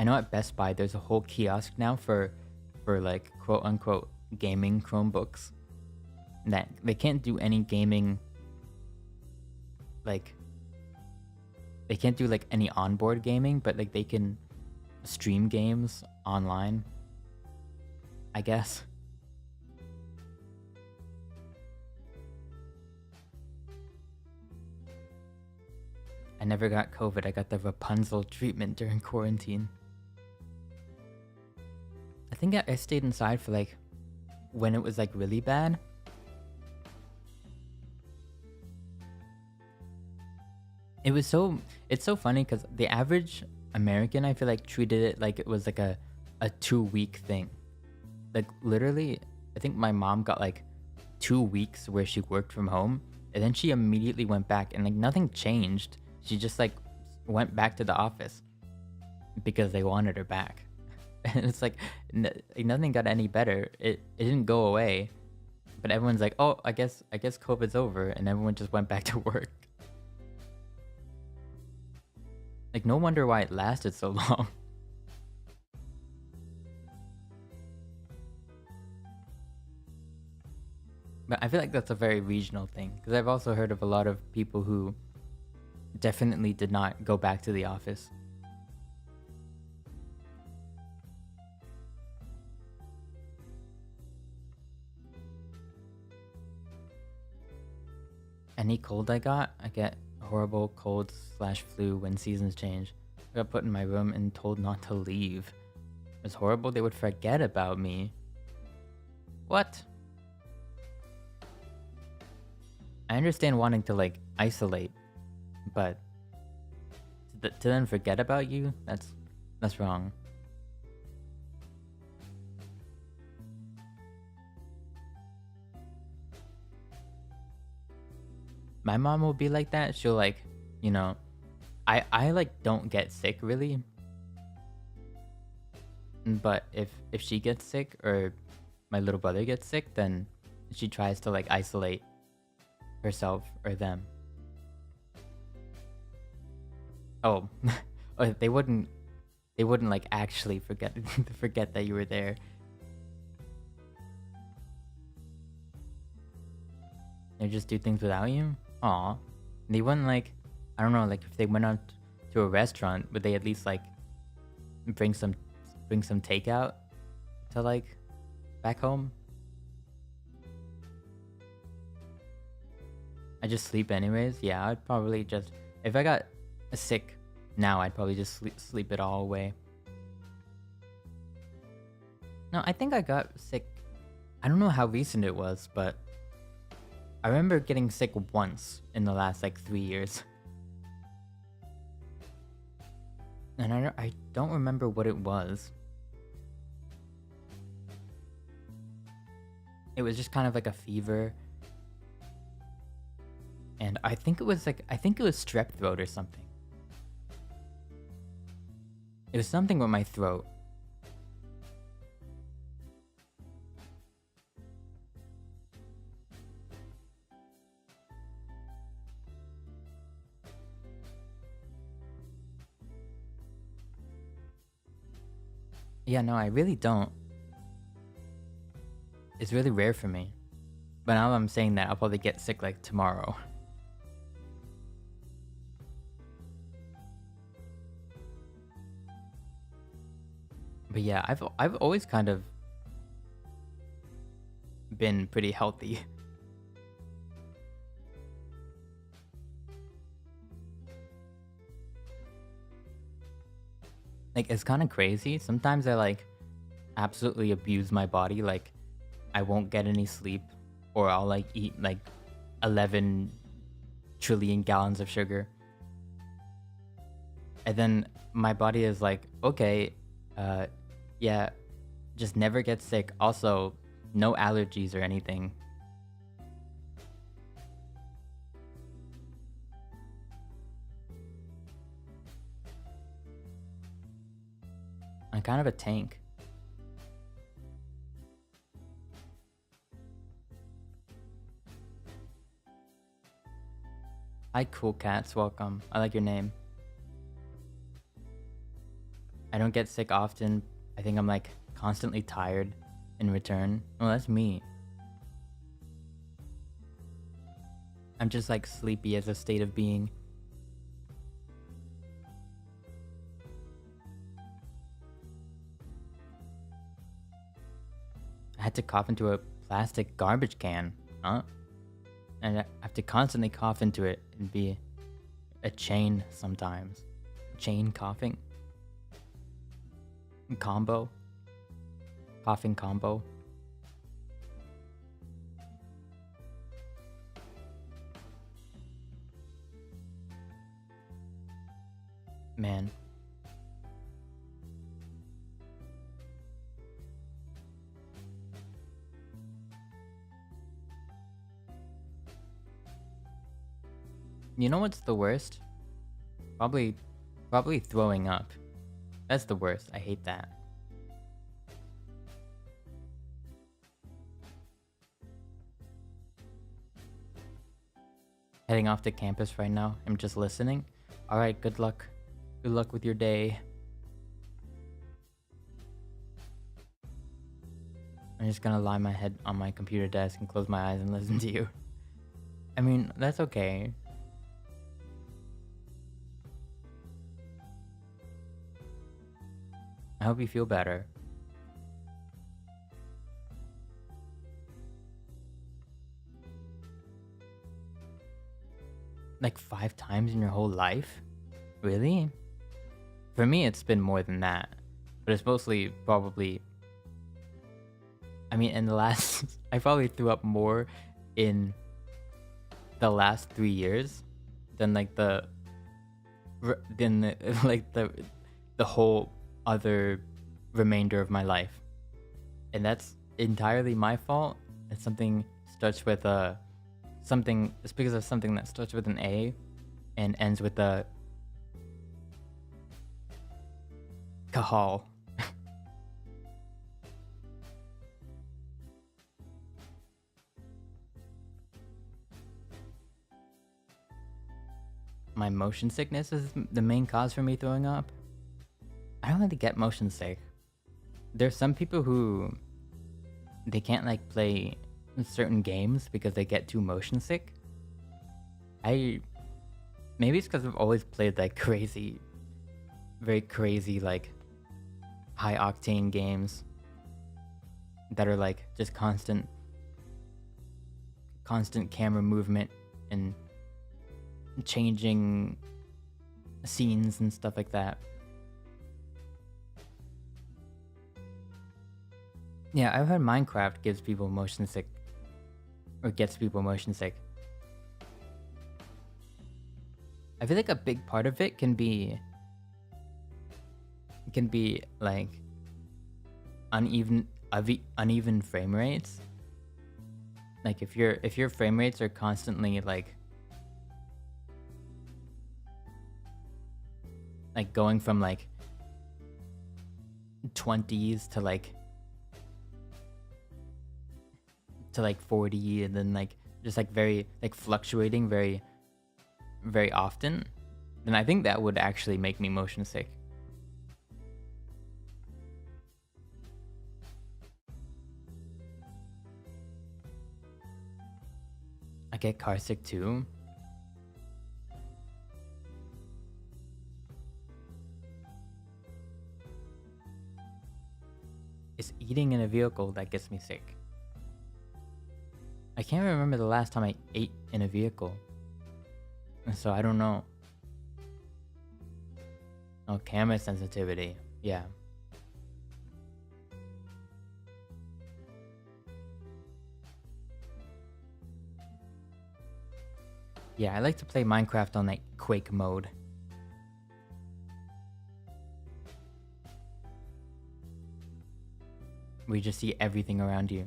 I know at Best Buy there's a whole kiosk now for like quote unquote gaming Chromebooks that they can't do any gaming, like they can't do like any onboard gaming, but like they can stream games online, I guess. I never got COVID. I got the Rapunzel treatment during quarantine. I think I stayed inside for like when it was like really bad. It's so funny because the average American, I feel like, treated it like it was like a 2-week thing. Like literally, I think my mom got like 2 weeks where she worked from home, and then she immediately went back, and like nothing changed. She just like went back to the office because they wanted her back. And it's like nothing got any better. It didn't go away, but everyone's like, oh, I guess COVID's over, and everyone just went back to work. Like, no wonder why it lasted so long. But I feel like that's a very regional thing, because I've also heard of a lot of people who definitely did not go back to the office. Any cold I get a horrible cold slash flu when seasons change. I got put in my room and told not to leave. It was horrible. They would forget about me. What? I understand wanting to like isolate, but to then forget about you, that's wrong. My mom will be like that. She'll like, you know, I like don't get sick really. But if she gets sick or my little brother gets sick, then she tries to like isolate herself or them. Oh, oh, they wouldn't like actually forget that you were there. They just do things without you. Aw, they wouldn't like, I don't know, like if they went out to a restaurant, would they at least like bring some takeout to like back home? I just sleep anyways. Yeah, I'd probably just, if I got sick now, I'd probably just sleep it all away. No, I think I got sick. I don't know how recent it was, but I remember getting sick once in the last like 3 years. And I don't remember what it was. It was just kind of like a fever. And I think it was strep throat or something. It was something with my throat. Yeah, no, I really don't. It's really rare for me. But now I'm saying that, I'll probably get sick like tomorrow. But yeah, I've always kind of been pretty healthy. Like, it's kind of crazy. Sometimes I like absolutely abuse my body. Like, I won't get any sleep, or I'll like eat like 11 trillion gallons of sugar. And then my body is like, okay, yeah, just never get sick. Also, no allergies or anything. I'm kind of a tank. Hi, cool cats. Welcome. I like your name. I don't get sick often. I think I'm like constantly tired in return. Oh, that's me. I'm just like sleepy as a state of being. I had to cough into a plastic garbage can. Huh? And I have to constantly cough into it and be a chain sometimes. Chain coughing. Combo. Coughing combo. Man. You know what's the worst? Probably throwing up. That's the worst. I hate that. Heading off to campus right now. I'm just listening. Alright, good luck. Good luck with your day. I'm just gonna lie my head on my computer desk and close my eyes and listen to you. I mean, that's okay. I hope you feel better. Like 5 times in your whole life? Really? For me, it's been more than that. But it's mostly probably... I mean, in the last... I probably threw up more in the last 3 years than like the whole other remainder of my life. And that's entirely my fault. It's something starts with it's because of something that starts with an A and ends with a kahal. My motion sickness is the main cause for me throwing up. I don't really get motion sick. There's some people who they can't like play certain games because they get too motion sick. Maybe it's because I've always played like very crazy like high octane games that are like just constant camera movement and changing scenes and stuff like that. Yeah, I've heard Minecraft gives people motion sick. Or gets people motion sick. I feel like a big part of it can be like uneven frame rates. Like if your frame rates are constantly like going from like 20s to like 40 and then like just like very like fluctuating very often, then I think that would actually make me motion sick. I get car sick too. It's eating in a vehicle that gets me sick. I can't remember the last time I ate in a vehicle. So I don't know. Oh, camera sensitivity. Yeah. Yeah, I like to play Minecraft on like Quake mode. Where you just see everything around you.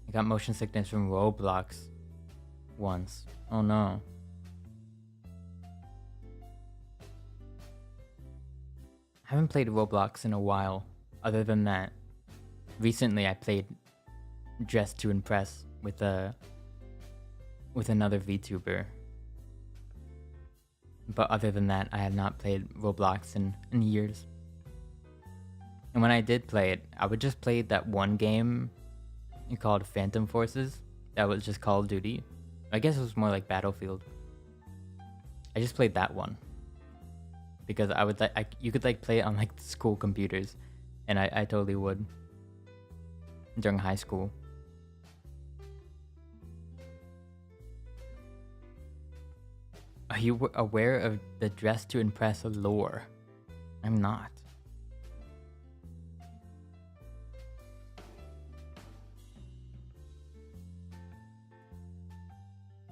I got motion sickness from Roblox once. Oh no. I haven't played Roblox in a while. Other than that, recently I played Dress to Impress with another VTuber. But other than that, I had not played Roblox in years. And when I did play it, I would just play that one game called Phantom Forces. That was just Call of Duty. I guess it was more like Battlefield. I just played that one because I would you could like play it on like school computers, and I totally would during high school. Are you aware of the Dress to Impress lore? I'm not.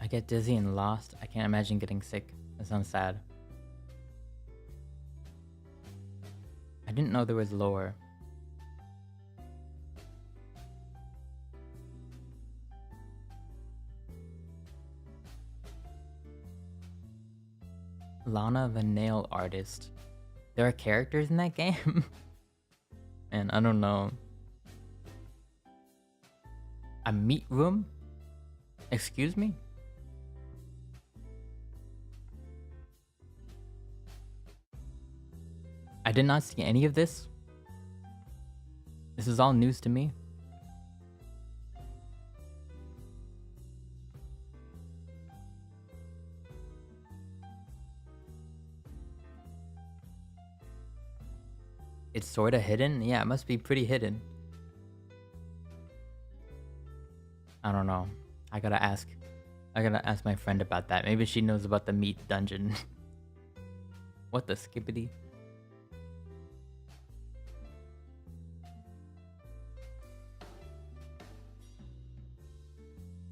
I get dizzy and lost. I can't imagine getting sick. That sounds sad. I didn't know there was lore. Lana the Nail Artist. There are characters in that game? Man, I don't know. A meat room? Excuse me? I did not see any of this. This is all news to me. It's sorta hidden? Yeah, it must be pretty hidden. I don't know. I gotta ask my friend about that. Maybe she knows about the meat dungeon. What the skippity?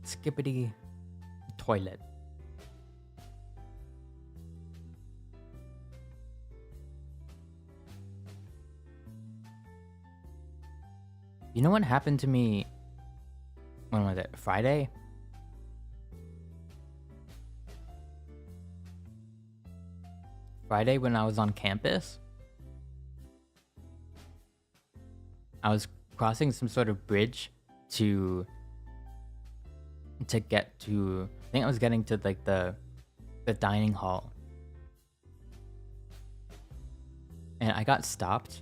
Skippity toilet. You know what happened to me? When was it? Friday? Friday when I was on campus? I was crossing some sort of bridge to get to, I think I was getting to like the dining hall. And I got stopped.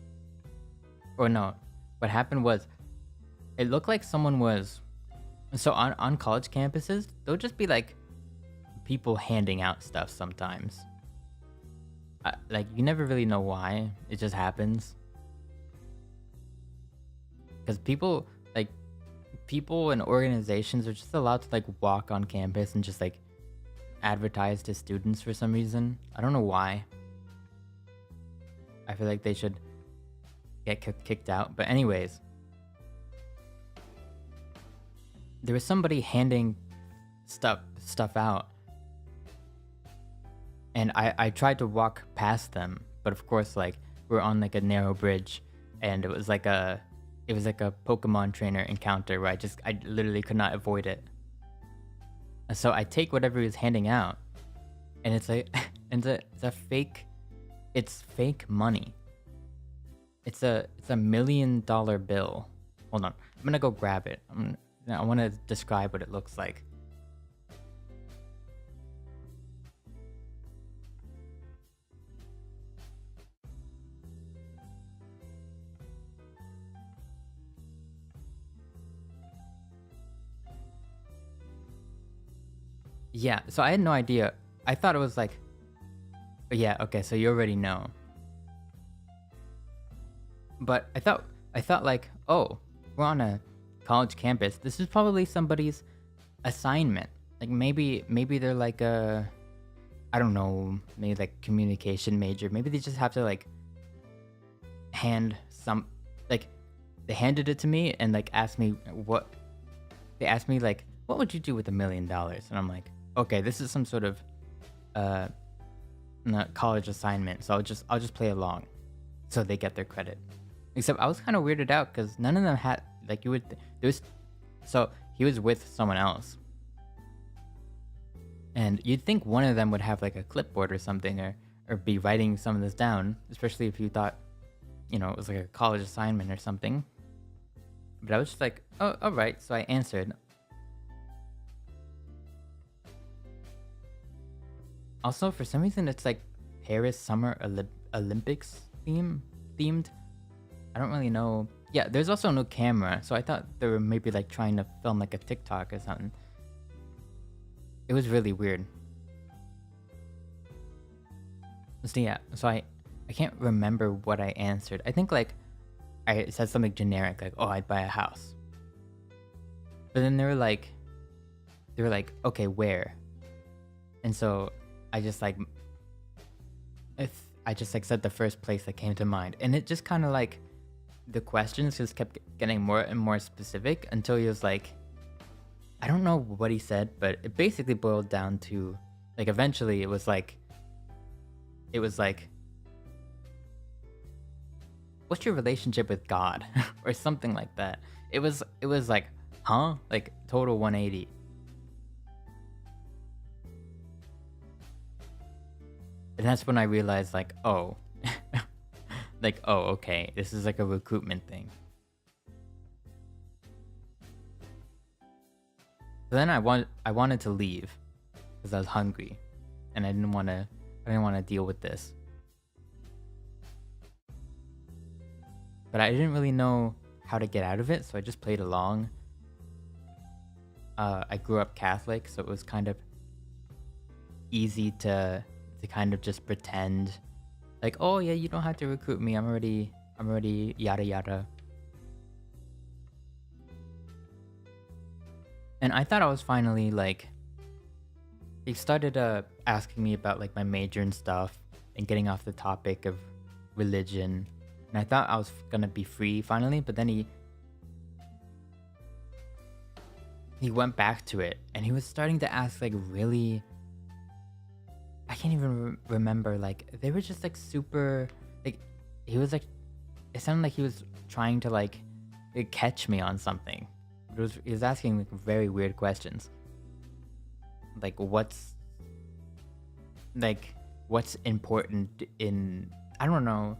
Or no, what happened was it looked like someone was, so on college campuses, there'll just be like people handing out stuff sometimes. Like you never really know why, it just happens. Because people and organizations are just allowed to like walk on campus and just like advertise to students for some reason. I don't know why. I feel like they should get kicked out. But anyways, there was somebody handing stuff out. And I tried to walk past them, but of course like we're on like a narrow bridge and it was like a Pokemon trainer encounter where I literally could not avoid it. So I take whatever he was handing out, and it's like it's fake money. It's a $1 million bill. Hold on, I'm gonna go grab it. I want to describe what it looks like. Yeah, so I had no idea. I thought it was like, yeah, okay, so you already know. But I thought like, oh, we're on a college campus. This is probably somebody's assignment. Like maybe they're like a, I don't know, maybe like communication major. Maybe they just have to like hand some, like they handed it to me and like asked me what, they asked me like, what would you do with $1 million? And I'm like, okay, this is some sort of college assignment, so I'll just play along, so they get their credit. Except I was kind of weirded out because none of them had like so he was with someone else, and you'd think one of them would have like a clipboard or something, or be writing some of this down, especially if you thought, you know, it was like a college assignment or something. But I was just like, oh, all right. So I answered. Also, for some reason, it's like Paris Summer Olympics themed. I don't really know. Yeah, there's also no camera, so I thought they were maybe like trying to film like a TikTok or something. It was really weird. So yeah, so I can't remember what I answered. I think like I said something generic like, oh, I'd buy a house. But then they were like, okay, where? And so I just like said the first place that came to mind, and it just kind of like the questions just kept getting more and more specific until he was like, I don't know what he said, but it basically boiled down to like eventually it was like what's your relationship with God or something like that. It was like, huh? Like total 180. And that's when I realized like, oh, like, oh, okay, this is like a recruitment thing. So then I wanted to leave because I was hungry, and I didn't want to deal with this. But I didn't really know how to get out of it, so I just played along. I grew up Catholic, so it was kind of easy to kind of just pretend like, oh yeah, you don't have to recruit me. I'm already yada yada. And I thought I was finally like, he started asking me about like my major and stuff and getting off the topic of religion. And I thought I was gonna be free finally, but then he went back to it and he was starting to ask like really, I can't even remember, like they were just like super, like he was like, it sounded like he was trying to like catch me on something. He was asking like very weird questions, like what's important in, I don't know.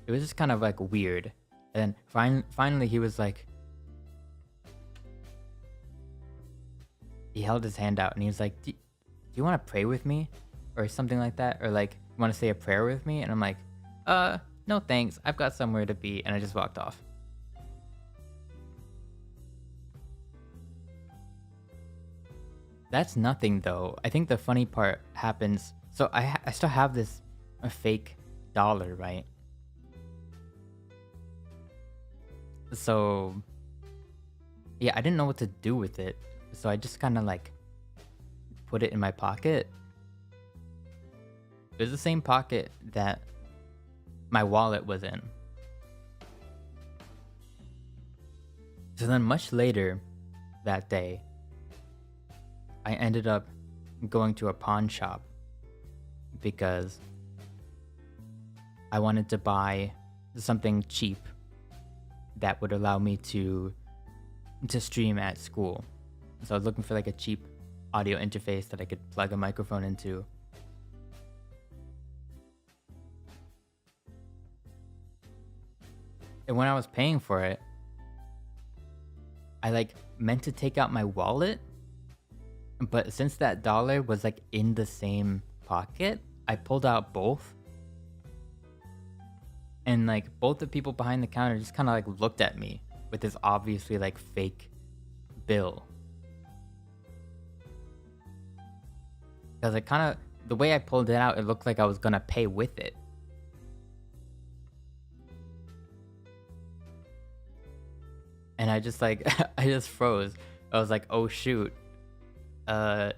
It was just kind of like weird. And then finally he was like, he held his hand out and he was like, do you want to pray with me or something like that, or like you want to say a prayer with me? And I'm like, no thanks, I've got somewhere to be. And I just walked off. That's nothing though. I think the funny part happens. So I still have this a fake dollar, right? So yeah, I didn't know what to do with it. So I just kind of like put it in my pocket. It was the same pocket that my wallet was in. So then much later that day, I ended up going to a pawn shop because I wanted to buy something cheap that would allow me to stream at school. So I was looking for like a cheap audio interface that I could plug a microphone into. And when I was paying for it, I like meant to take out my wallet, but since that dollar was like in the same pocket, I pulled out both. And like both the people behind the counter just kind of like looked at me with this obviously like fake bill. Because it kind of, the way I pulled it out, it looked like I was gonna pay with it. And I just like, I just froze. I was like, oh shoot. Don't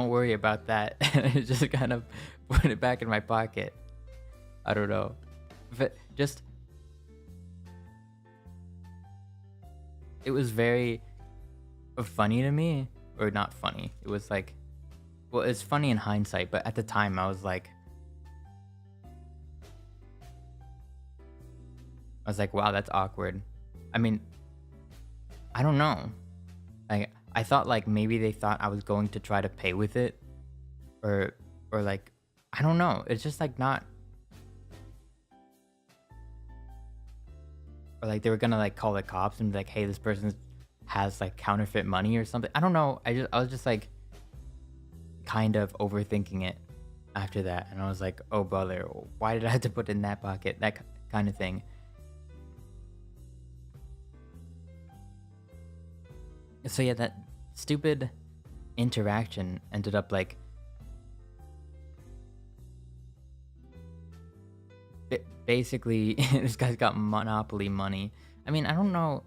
worry about that. And I just kind of put it back in my pocket. I don't know. But just, it was very funny to me. Or not funny. It was like, well, it's funny in hindsight, but at the time I was like, wow, that's awkward. I mean, I don't know. Like, I thought like maybe they thought I was going to try to pay with it, or like, I don't know. It's just like not, or like they were gonna like call the cops and be like, hey, this person has like counterfeit money or something. I don't know. I was just like kind of overthinking it after that, and I was like, oh brother, why did I have to put it in that pocket? That kind of thing. So yeah, that stupid interaction ended up like basically this guy's got monopoly money. I mean, I don't know.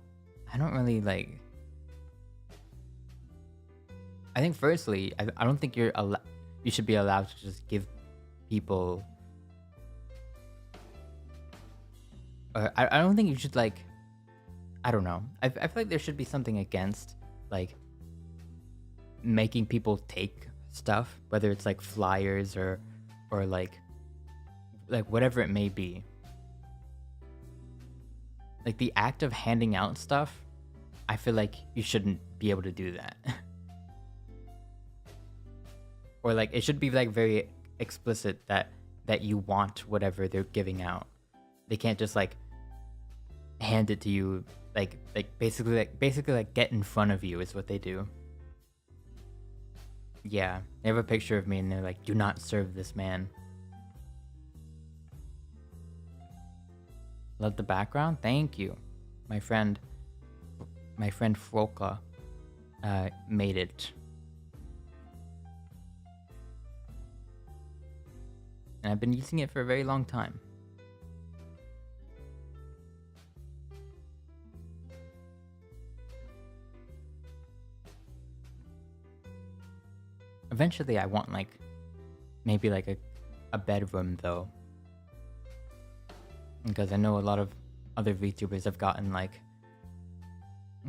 I don't really like. I think firstly, I don't think you should be allowed to just give people. Or I don't think you should like. I don't know. I feel like there should be something against like making people take stuff, whether it's like flyers or like whatever it may be. Like the act of handing out stuff, I feel like you shouldn't be able to do that. Or like it should be like very explicit that that you want whatever they're giving out. They can't just like hand it to you, basically like get in front of you is what they do. Yeah, they have a picture of me and they're like, do not serve this man. Love the background? Thank you. My friend Froka made it. And I've been using it for a very long time. Eventually I want like maybe like a bedroom though. Because I know a lot of other VTubers have gotten like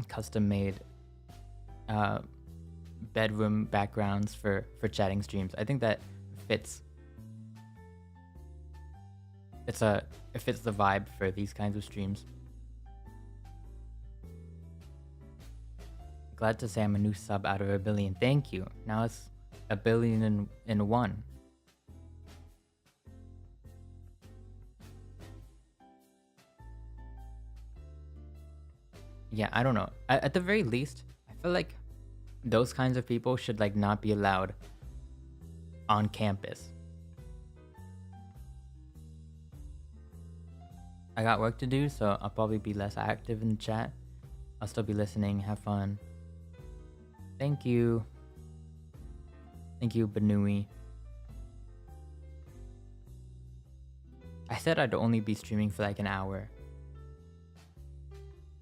custom made bedroom backgrounds for chatting streams. I think that fits. It fits the vibe for these kinds of streams. Glad to say I'm a new sub out of 1 billion. Thank you. Now it's 1 billion in one. Yeah, I don't know. At the very least, I feel like those kinds of people should like not be allowed on campus. I got work to do, so I'll probably be less active in the chat. I'll still be listening, have fun. Thank you. Thank you, Banui. I said I'd only be streaming for like an hour.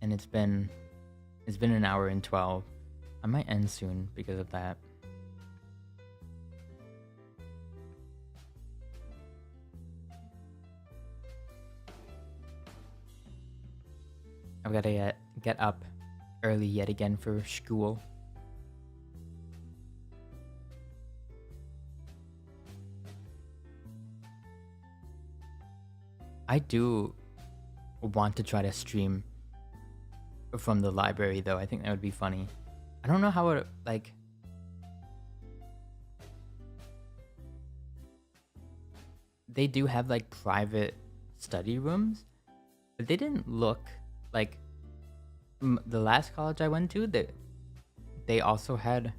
And it's been an hour and 12. I might end soon because of that. I've got to get up early yet again for school. I do want to try to stream from the library though. I think that would be funny. I don't know how it like they do have like private study rooms, but they didn't look like the last college I went to. That they also had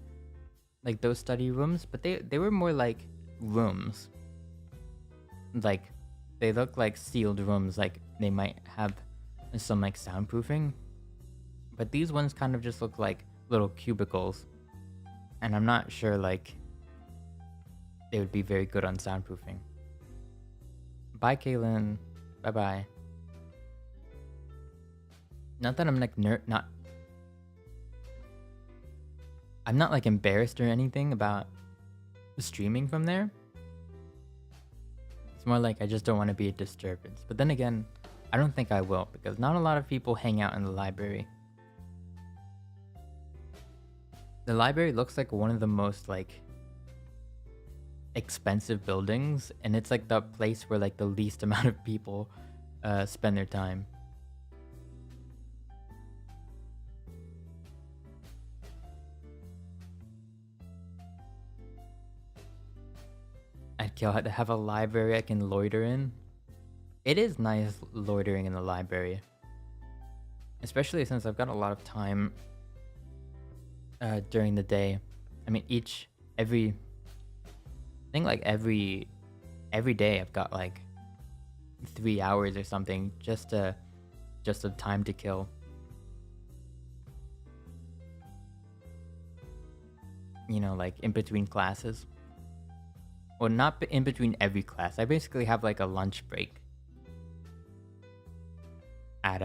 like those study rooms, but they were more like rooms. Like they look like sealed rooms, like they might have some like soundproofing. But these ones kind of just look like little cubicles. And I'm not sure like they would be very good on soundproofing. Bye, Kaylin. Bye-bye. Not that I'm like I'm not like embarrassed or anything about streaming from there. It's more like I just don't want to be a disturbance. But then again, I don't think I will, because not a lot of people hang out in the library. The library looks like one of the most like expensive buildings, and it's like the place where like the least amount of people spend their time. I'd kill to have a library I can loiter in. It is nice loitering in the library, especially since I've got a lot of time during the day. I mean, every day I've got like 3 hours or something just of time to kill. You know, like in between classes. Well, not in between every class. I basically have like a lunch break at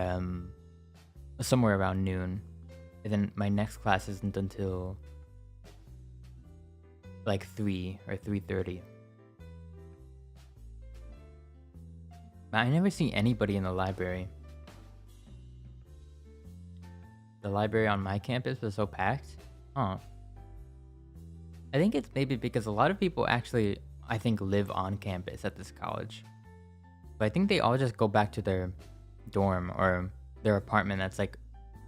somewhere around noon. And then my next class isn't until like 3 or 3:30. But I never see anybody in the library. The library on my campus was so packed. Huh. I think it's maybe because a lot of people actually, I think, live on campus at this college. But I think they all just go back to their dorm or their apartment that's like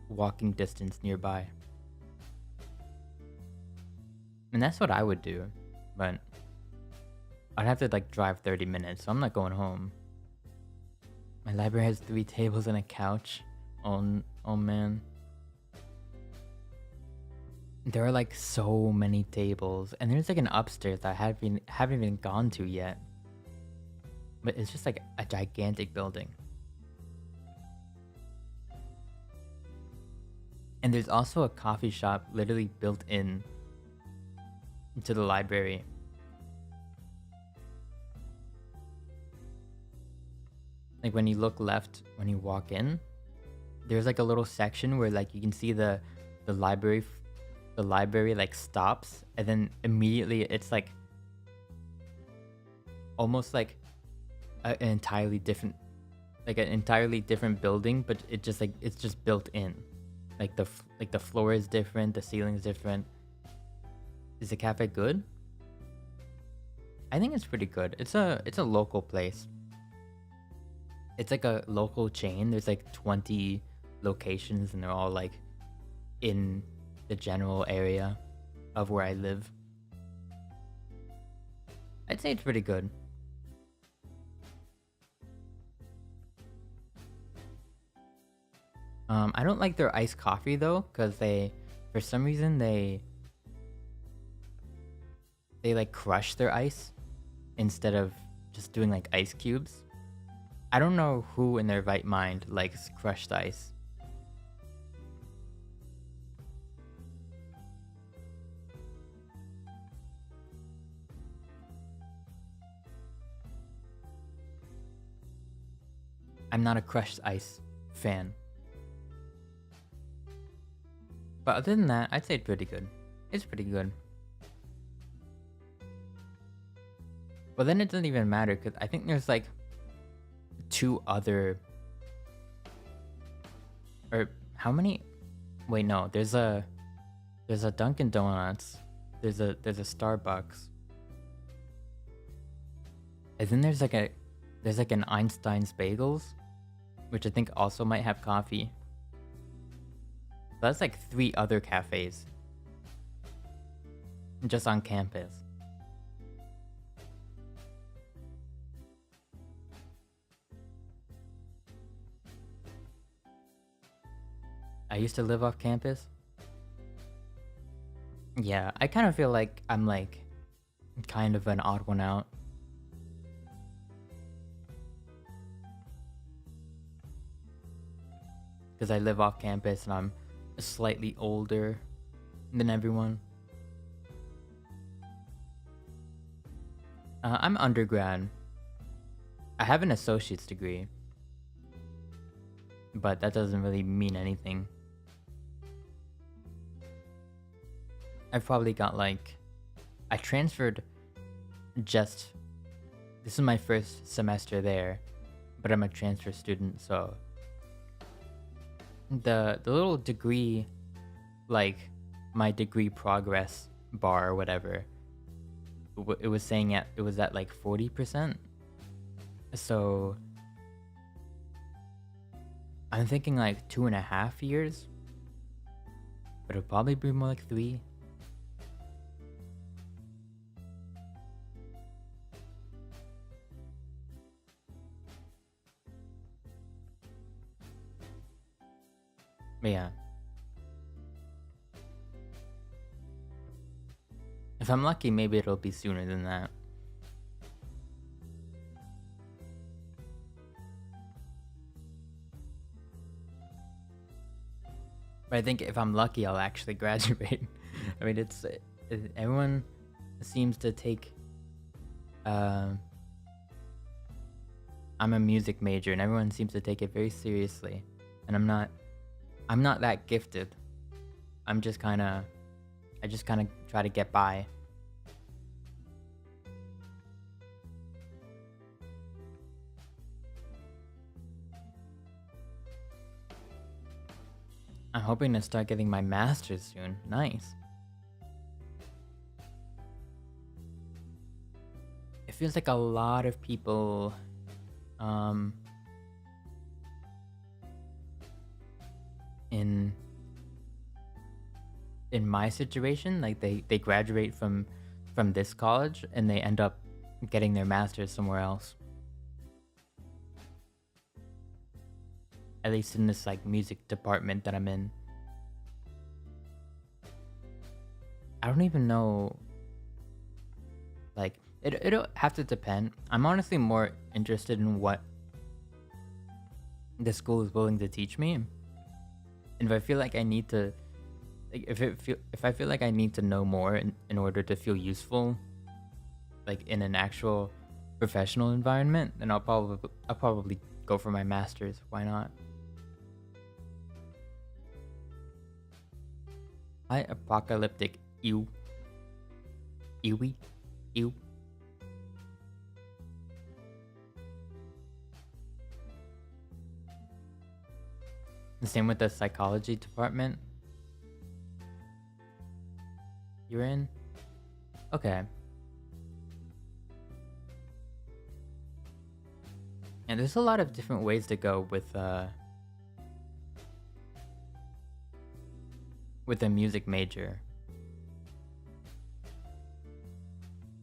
walking distance nearby. And that's what I would do. But I'd have to like drive 30 minutes, so I'm not going home. My library has 3 tables and a couch. Oh man. There are like so many tables, and there's like an upstairs that I haven't even gone to yet. But it's just like a gigantic building. And there's also a coffee shop literally built in into the library. Like when you look left when you walk in, there's like a little section where like you can see the library like stops, and then immediately it's like almost like an entirely different building, but it's just built in. Like the floor is different, the ceiling is different. Is the cafe good? I think it's pretty good. It's a local place. It's like a local chain. There's like 20 locations, and they're all like in the general area of where I live. I'd say it's pretty good. I don't like their iced coffee though, because for some reason they like crush their ice instead of just doing like ice cubes. I don't know who in their right mind likes crushed ice. I'm not a crushed ice fan. But other than that, I'd say it's pretty good. It's pretty good. But then it doesn't even matter, because I think there's like 2 other... Or how many? Wait, no. There's a Dunkin' Donuts. There's a Starbucks. And then there's like an Einstein's Bagels, which I think also might have coffee. That's like 3 other cafes just on campus. I used to live off campus. Yeah, I kind of feel like I'm like kind of an odd one out. Because I live off campus and I'm slightly older than everyone. I'm undergrad. I have an associate's degree, but that doesn't really mean anything. I've probably got like... I transferred just... This is my first semester there, but I'm a transfer student, so... The little degree, like my degree progress bar or whatever, it was saying it was at like 40%. So I'm thinking like 2.5 years, but it'll probably be more like 3. But yeah. If I'm lucky, maybe it'll be sooner than that. But I think if I'm lucky, I'll actually graduate. I mean, everyone seems to take... I'm a music major, and everyone seems to take it very seriously. And I'm not that gifted. I just kind of try to get by. I'm hoping to start getting my master's soon. Nice. It feels like a lot of people in my situation, like they graduate from this college and they end up getting their masters somewhere else. At least in this like music department that I'm in. I don't even know. Like it'll have to depend. I'm honestly more interested in what the school is willing to teach me. And if I feel like I need to, like if I feel like I need to know more in order to feel useful, like in an actual professional environment, then I'll probably go for my master's. Why not? Hi, apocalyptic ew. Ewy? Ew. The same with the psychology department you're in? Okay. And there's a lot of different ways to go with a music major.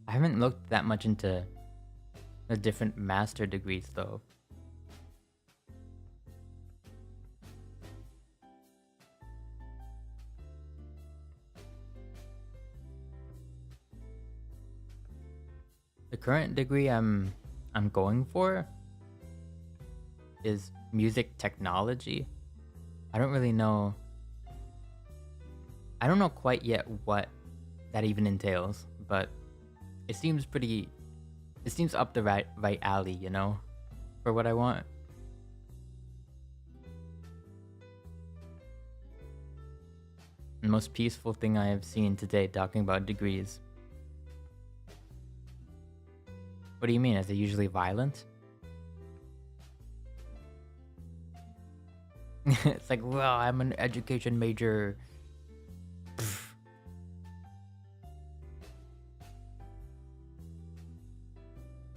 I haven't looked that much into the different master degrees though. The current degree I'm going for is music technology. I don't really know. I don't know quite yet what that even entails, but it seems up the right alley, you know, for what I want. The most peaceful thing I have seen today talking about degrees. What do you mean? Is it usually violent? It's like, well, I'm an education major.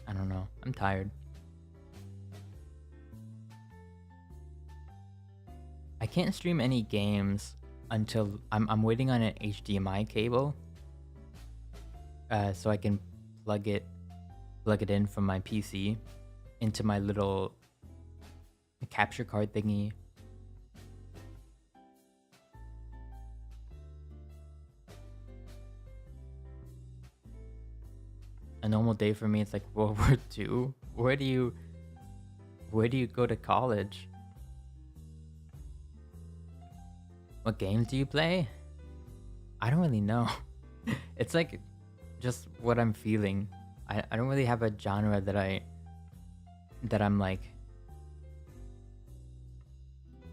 I don't know. I'm tired. I can't stream any games until I'm waiting on an HDMI cable. So I can plug it in from my PC into my little capture card thingy. A normal day for me, it's like World War II. Where do you go to college? What games do you play? I don't really know. It's like just what I'm feeling. I don't really have a genre that I'm like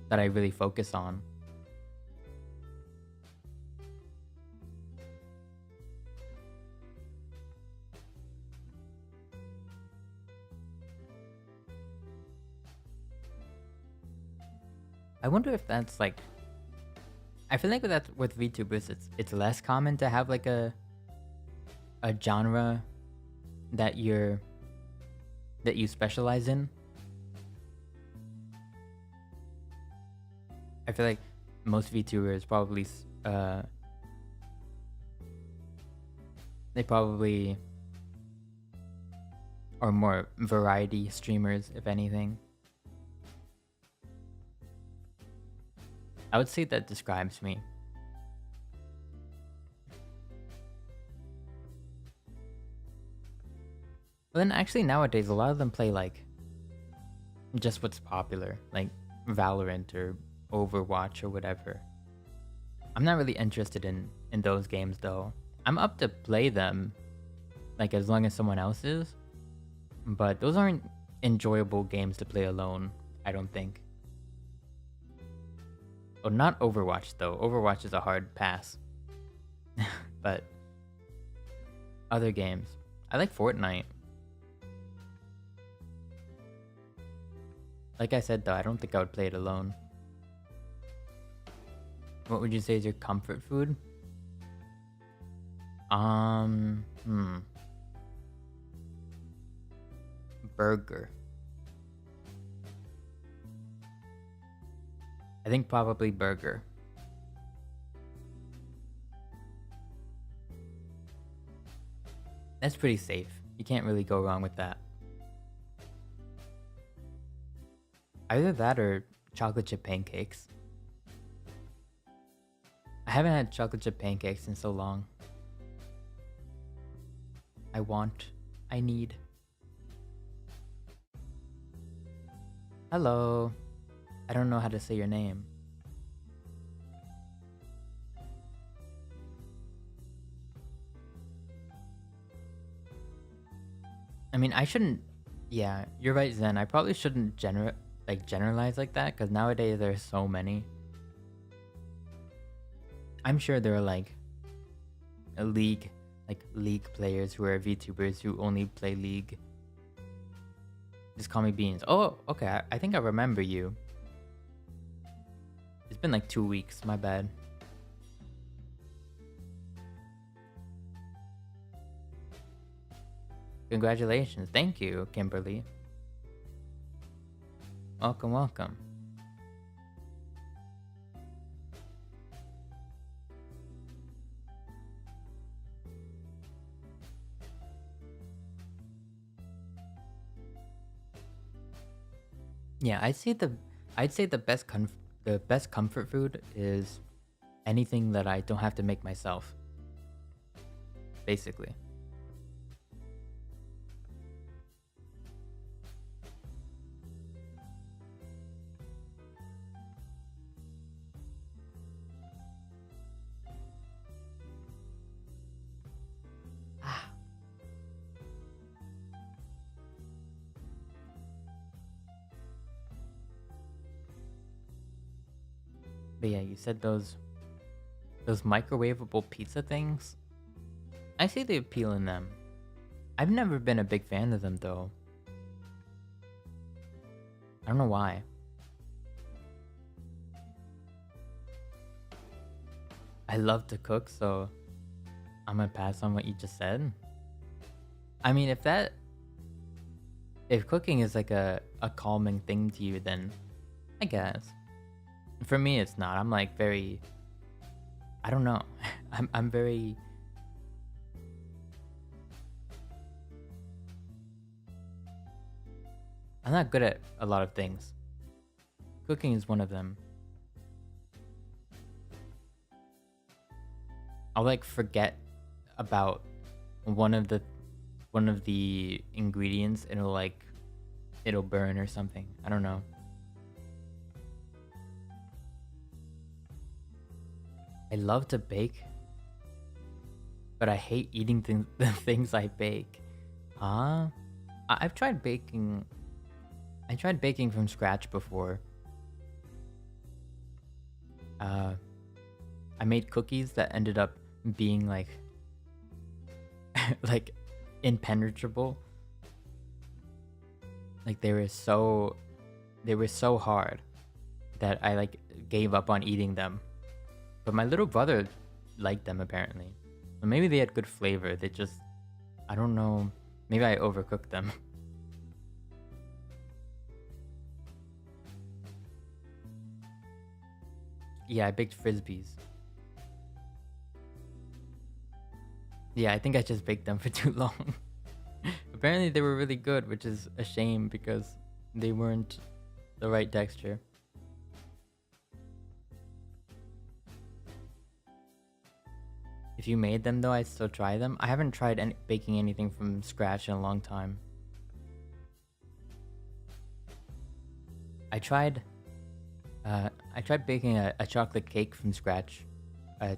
that I really focus on. I wonder if that's like, I feel like with VTubers it's less common to have like a genre that you specialize in. I feel like most VTubers probably they probably are more variety streamers, if anything. I would say that describes me. But then actually nowadays a lot of them play like just what's popular, like Valorant or Overwatch or whatever. I'm not really interested in those games though. I'm up to play them like as long as someone else is, but those aren't enjoyable games to play alone, I don't think. Oh, not Overwatch though. Overwatch is a hard pass. But other games. I like Fortnite. Like I said though, I don't think I would play it alone. What would you say is your comfort food? Burger. I think probably burger. That's pretty safe. You can't really go wrong with that. Either that or chocolate chip pancakes. I haven't had chocolate chip pancakes in so long. I need. Hello. I don't know how to say your name. I mean, I shouldn't. Yeah, you're right, Zen. I probably shouldn't generalize like that, because nowadays there's so many. I'm sure there are like league players who are VTubers who only play League. Just call me Beans. Oh, okay. I think I remember you. It's been like 2 weeks. My bad. Congratulations. Thank you, Kimberly. Welcome, welcome. Yeah, I'd say the best comfort food is anything that I don't have to make myself. Basically. But yeah, you said those microwavable pizza things. I see the appeal in them. I've never been a big fan of them though. I don't know why. I love to cook, so I'm gonna pass on what you just said. I mean, if cooking is like a calming thing to you, then I guess. For me, it's not. I'm like very. I don't know. I'm very. I'm not good at a lot of things. Cooking is one of them. I'll like forget about one of the ingredients and it'll burn or something. I don't know. I love to bake, but I hate eating the things I bake. Huh? I've tried baking. I tried baking from scratch before. I made cookies that ended up being like impenetrable. Like they were so hard that I like gave up on eating them. But my little brother liked them apparently. Or maybe they had good flavor. They just, I don't know. Maybe I overcooked them. Yeah, I baked frisbees. Yeah, I think I just baked them for too long. Apparently they were really good, which is a shame because they weren't the right texture. If you made them though, I'd still try them. I haven't tried baking anything from scratch in a long time. I tried baking a chocolate cake from scratch,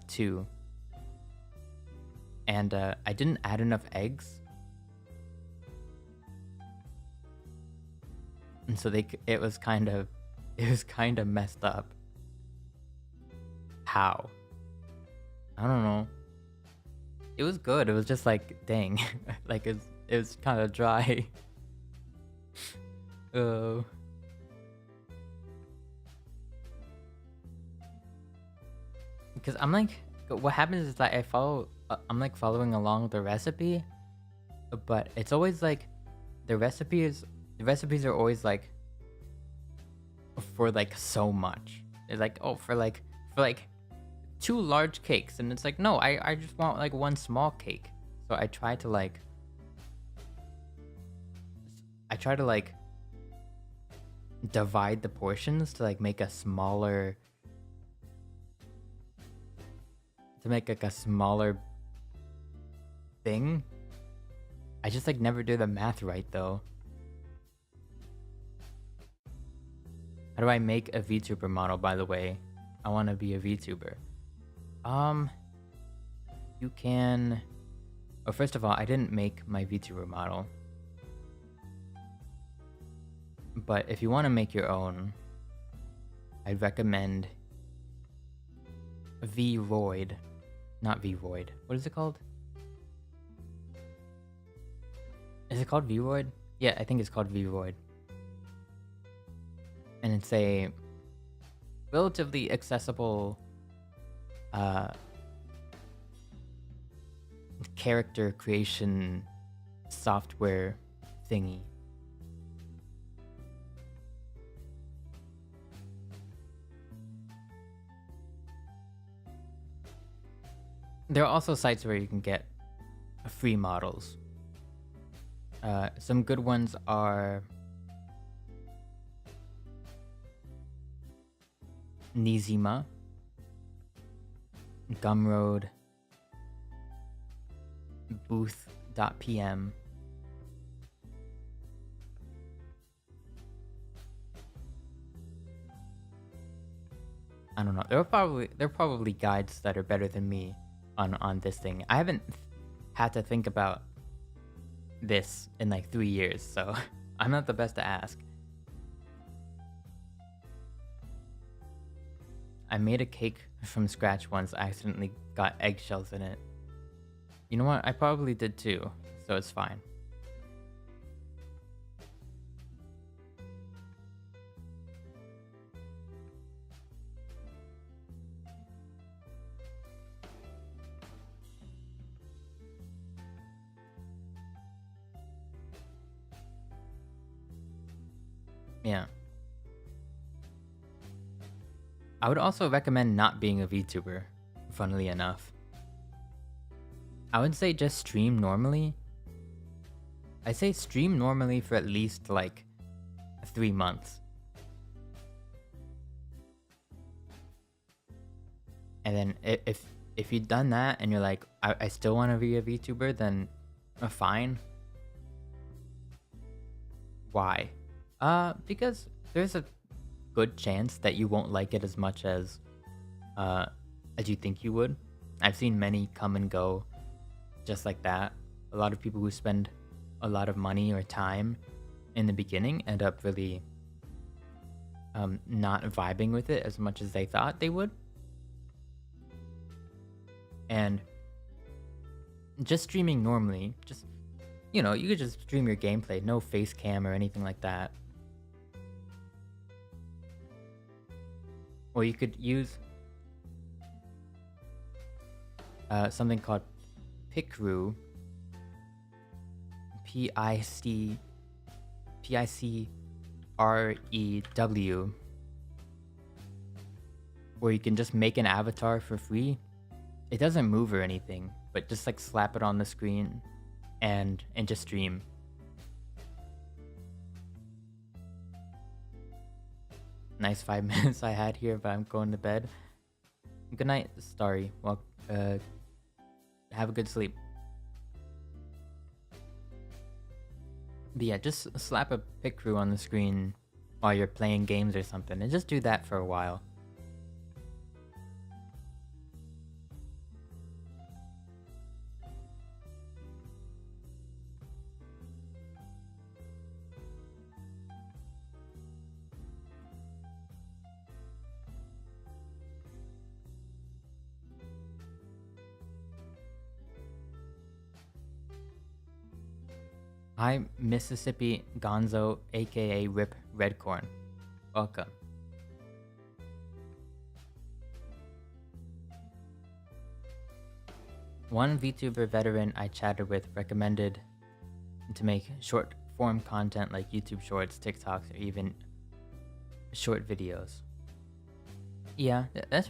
too. And I didn't add enough eggs. And so it was kind of messed up. How? I don't know. It was good. It was just like, dang. Like it was kind of dry. Oh. Because I'm like, what happens is that I'm like following along the recipe, but it's always like the recipes are always like for like so much. It's like, oh, for like 2 large cakes, and it's like, no, I just want like 1 small cake. So I try to like I try to like divide the portions to like make a smaller thing. I just like never do the math right though. How do I make a VTuber model, by the way? I want to be a VTuber. You can... Oh, first of all, I didn't make my VTuber model. But if you want to make your own, I'd recommend Vroid. Not Vroid. What is it called? Is it called Vroid? Yeah, I think it's called Vroid. And it's a relatively accessible character creation software thingy. There are also sites where you can get free models. Some good ones are Nizima, Gumroad, Booth.pm. I don't know. There are probably guides that are better than me on this thing. I haven't had to think about this in like 3 years, so I'm not the best to ask. I made a cake from scratch once. I accidentally got eggshells in it. You know what? I probably did too, so it's fine. Yeah. I would also recommend not being a VTuber, funnily enough. I would say just stream normally. I say stream normally for at least like 3 months. And then if you've done that and you're like, I still want to be a VTuber, then fine. Why? Because there's a good chance that you won't like it as much as you think you would. I've seen many come and go just like that. A lot of people who spend a lot of money or time in the beginning end up really not vibing with it as much as they thought they would. And just streaming normally, just, you know, you could just stream your gameplay, no face cam or anything like that. Or you could use something called Picrew, Picrew, where you can just make an avatar for free. It doesn't move or anything, but just like slap it on the screen and just stream. Nice 5 minutes I had here, but I'm going to bed. Good night, Starry. Well, have a good sleep. But yeah, just slap a Picrew on the screen while you're playing games or something, and just do that for a while. Hi, Mississippi Gonzo, aka Rip Redcorn. Welcome. One VTuber veteran I chatted with recommended to make short form content like YouTube Shorts, TikToks, or even short videos. Yeah, that's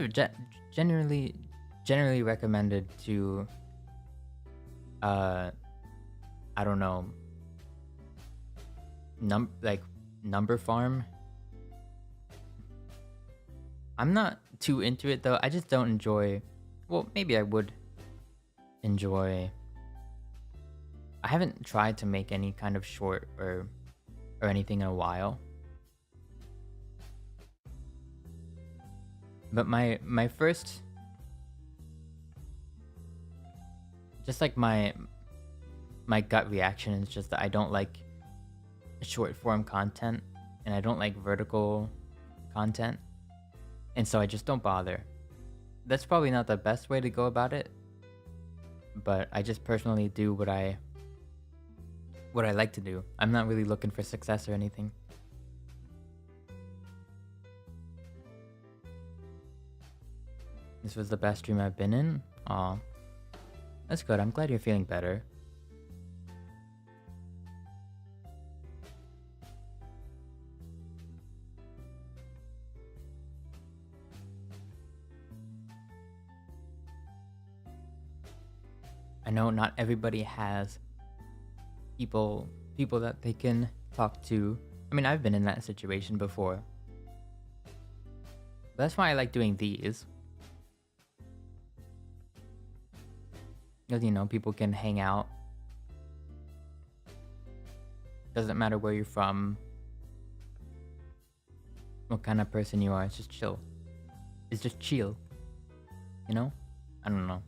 generally recommended to, I don't know, like number farm. I'm not too into it though. I just don't enjoy. Well, maybe I would enjoy. I haven't tried to make any kind of short or anything in a while. But my first, just like my gut reaction is just that I don't like short form content and I don't like vertical content. And so I just don't bother. That's probably not the best way to go about it, but I just personally do what I like to do. I'm not really looking for success or anything. This was the best stream I've been in? Aw. That's good. I'm glad you're feeling better. I know not everybody has people that they can talk to. I mean, I've been in that situation before. That's why I like doing these. Because, you know, people can hang out. Doesn't matter where you're from, what kind of person you are, it's just chill. It's just chill. You know? I don't know.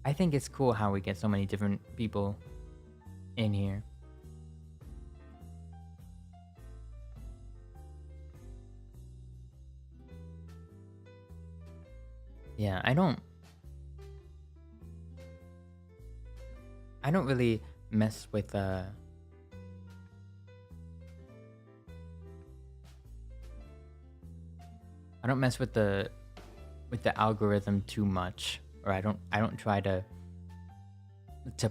I think it's cool how we get so many different people in here. Yeah, I don't really mess with I don't mess with the algorithm too much, or I don't try to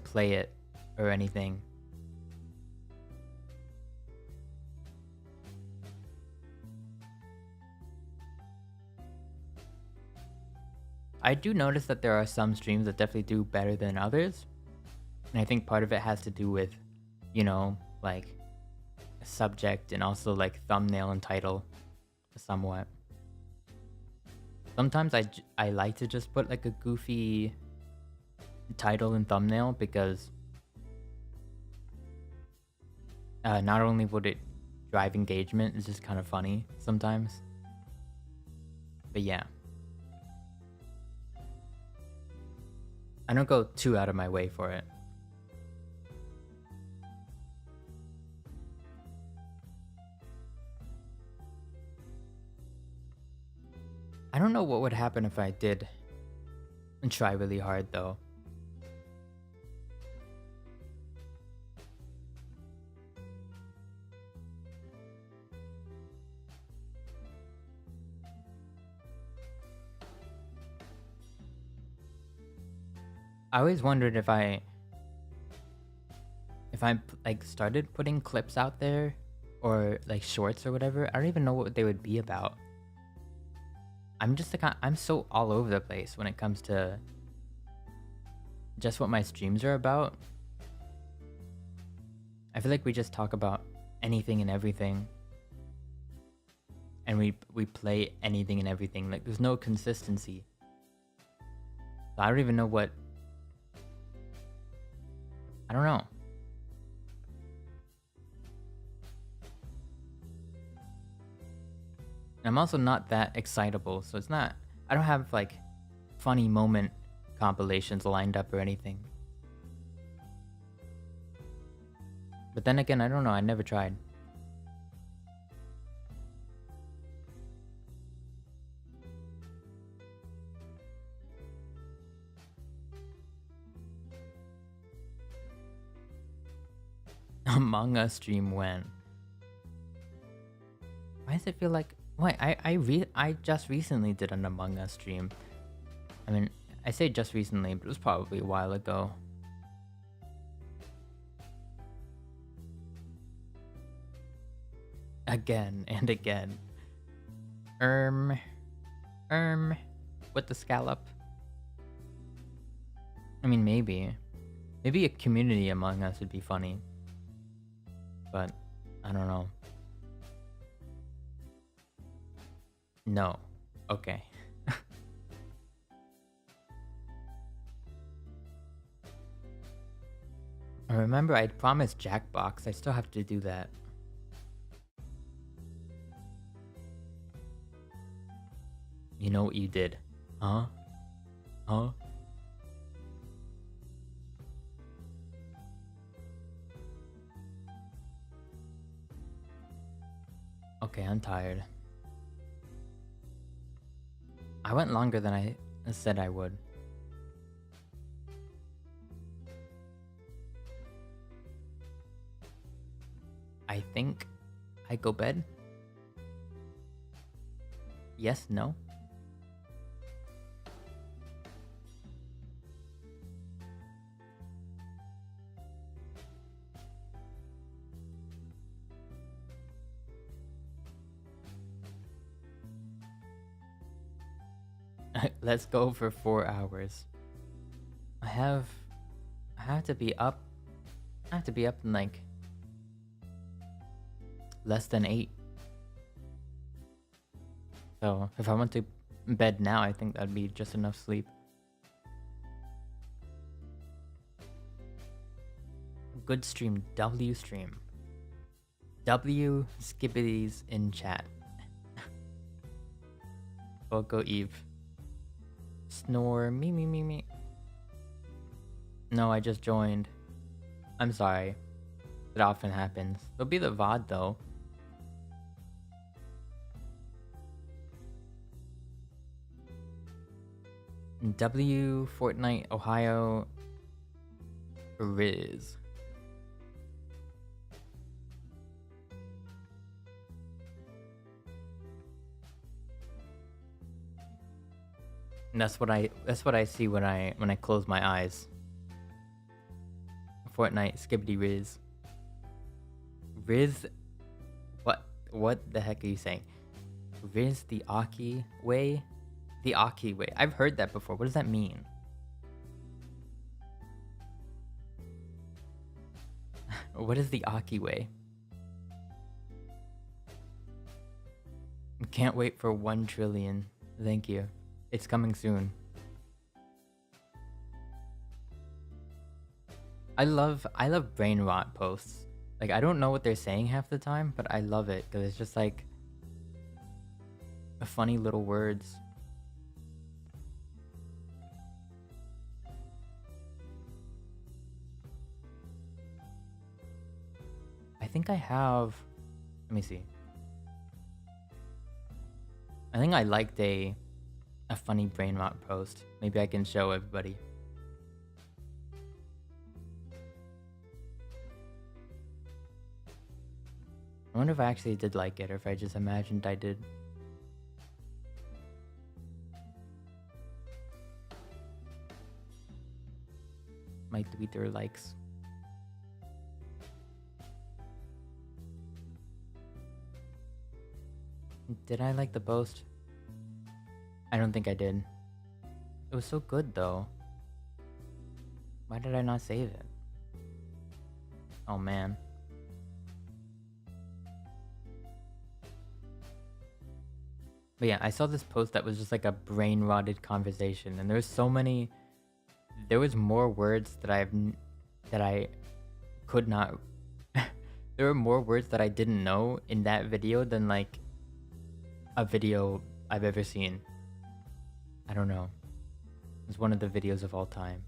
play it or anything. I do notice that there are some streams that definitely do better than others. And I think part of it has to do with, you know, like subject and also like thumbnail and title somewhat. Sometimes I like to just put like a goofy title and thumbnail because not only would it drive engagement, it's just kind of funny sometimes. But yeah. I don't go too out of my way for it. I don't know what would happen if I did try really hard though. I always wondered if I like started putting clips out there or like shorts or whatever. I don't even know what they would be about. I'm just I'm so all over the place when it comes to just what my streams are about. I feel like we just talk about anything and everything. And we play anything and everything. Like there's no consistency. So I don't even know what... I don't know. I'm also not that excitable, so it's not... I don't have like funny moment compilations lined up or anything. But then again, I don't know, I never tried. Among Us stream when? Why does it feel like... Wait, I just recently did an Among Us stream. I mean, I say just recently, but it was probably a while ago. Again and again. With the scallop. I mean, maybe. Maybe a community among us would be funny. But I don't know. No. Okay. I remember I'd promised Jackbox. I still have to do that. You know what you did? Huh? Huh? Okay, I'm tired. I went longer than I said I would. I think I go bed? Yes, no? Let's go for 4 hours. I have to be up. I have to be up in like less than 8. So if I went to bed now, I think that'd be just enough sleep. Good stream, W stream. W skibbities in chat. Go Eve. Snore, me. No, I just joined. I'm sorry. It often happens. It'll be the VOD though. W Fortnite Ohio Riz. And that's what I see when I close my eyes. Fortnite Skibbity Riz. Riz, what the heck are you saying? Riz the Aki way? The Aki way. I've heard that before. What does that mean? What is the Aki way? Can't wait for 1 trillion. Thank you. It's coming soon. I love brain rot posts. Like, I don't know what they're saying half the time, but I love it because it's just like funny little words. I think I have. Let me see. I think I liked a funny brain rot post. Maybe I can show everybody. I wonder if I actually did like it or if I just imagined I did. My Twitter likes. Did I like the post? I don't think I did. It was so good though. Why did I not save it? Oh man. But yeah, I saw this post that was just like a brain rotted conversation, and there was more words that I could not. There were more words that I didn't know in that video than like a video I've ever seen. I don't know. It's one of the videos of all time.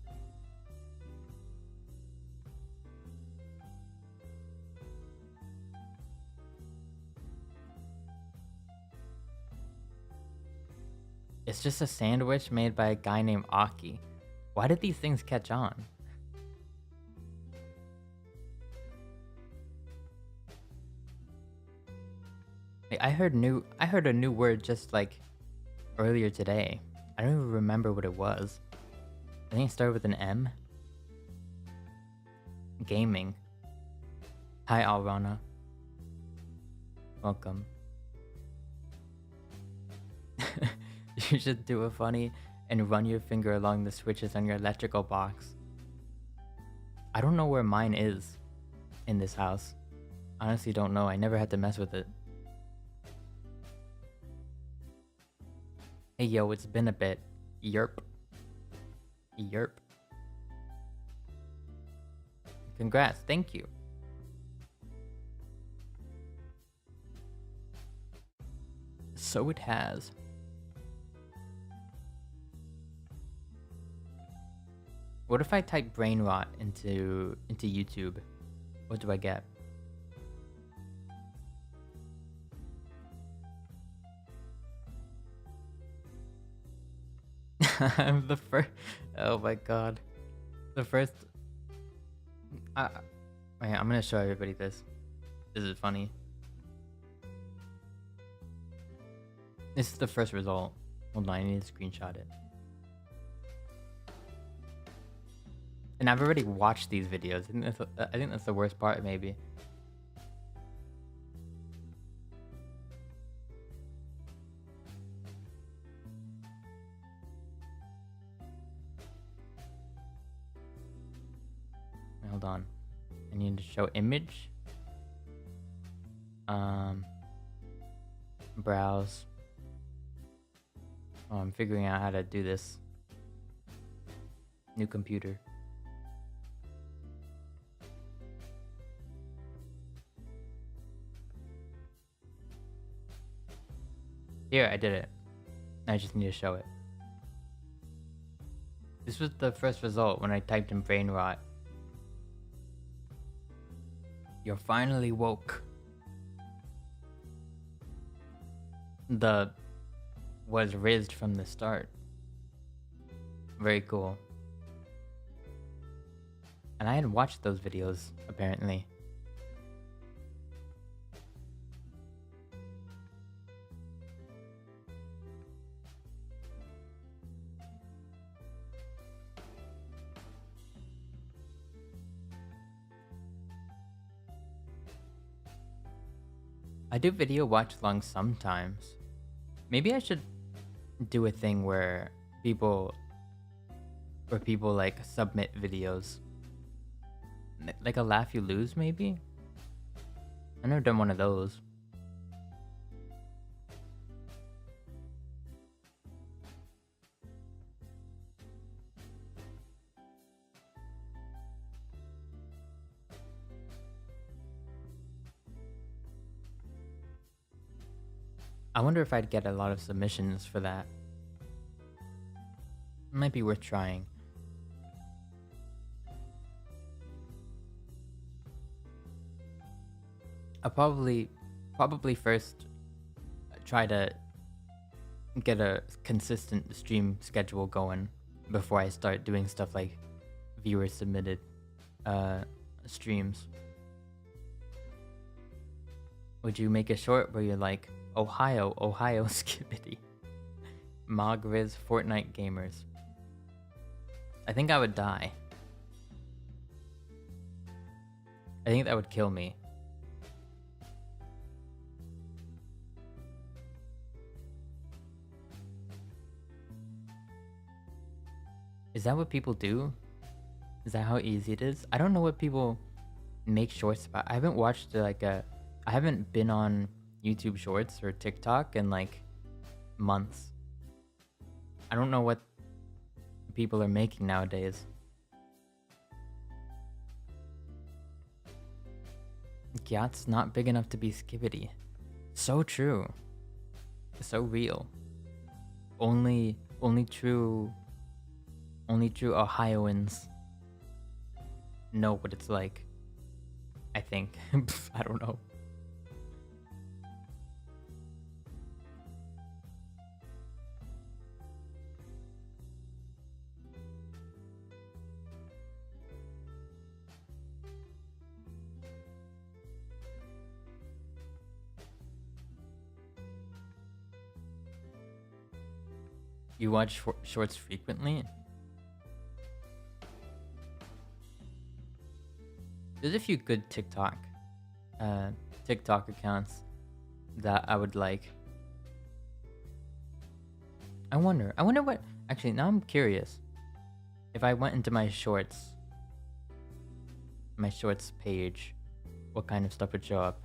It's just a sandwich made by a guy named Aki. Why did these things catch on? I heard a new word just like earlier today. I don't even remember what it was. I think it started with an M. Gaming. Hi Alrana. Welcome. You should do a funny and run your finger along the switches on your electrical box. I don't know where mine is in this house. Honestly, don't know. I never had to mess with it. Hey, yo, it's been a bit. Yerp. Yerp. Congrats. Thank you. So it has. What if I type brain rot into YouTube? What do I get? I'm the first. Oh my god. The first. Wait, I'm gonna show everybody this. This is funny. This is the first result. Hold on, I need to screenshot it. And I've already watched these videos. I think that's the worst part, maybe. Hold on. I need to show image. Browse. Oh, I'm figuring out how to do this. New computer. Here, I did it. I just need to show it. This was the first result when I typed in brain rot. You're finally woke. The was rizzed from the start. Very cool. And I hadn't watched those videos, apparently. I do video watch along sometimes. Maybe I should do a thing where people like submit videos. Like a laugh you lose, maybe? I've never done one of those. I wonder if I'd get a lot of submissions for that. It might be worth trying. I'll probably first try to get a consistent stream schedule going before I start doing stuff like viewer submitted streams. Would you make a short where you're like, Ohio, skibbity. Mog Riz Fortnite gamers. I think I would die. I think that would kill me. Is that what people do? Is that how easy it is? I don't know what people make shorts about. I haven't watched I haven't been on YouTube Shorts or TikTok in like months. I don't know what people are making nowadays. Gyat's not big enough to be skibbity. So true. So real. Only true Ohioans know what it's like. I think. I don't know. You watch shorts frequently? There's a few good TikTok accounts that I would like. I wonder what, actually now I'm curious. If I went into my shorts, my shorts page, what kind of stuff would show up.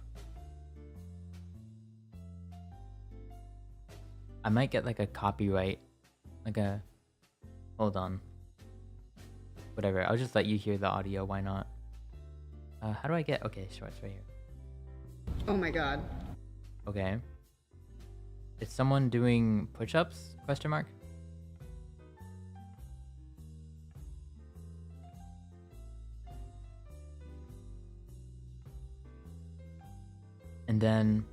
I might get like a copyright, like a, hold on. Whatever, I'll just let you hear the audio, why not? How do I get, okay, shorts right here. Oh my god. Okay. Is someone doing push-ups, question mark? And then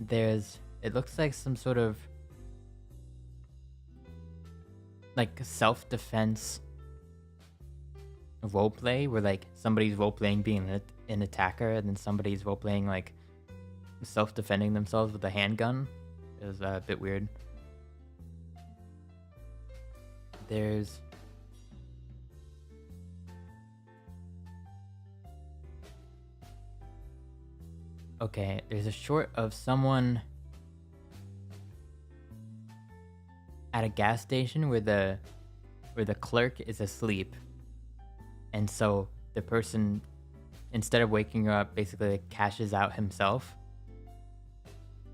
there's, it looks like some sort of like self-defense roleplay where like somebody's roleplaying being an attacker and then somebody's roleplaying like self-defending themselves with a handgun. It was a bit weird. There's okay, there's a short of someone at a gas station where the clerk is asleep. And so the person, instead of waking her up, basically like cashes out himself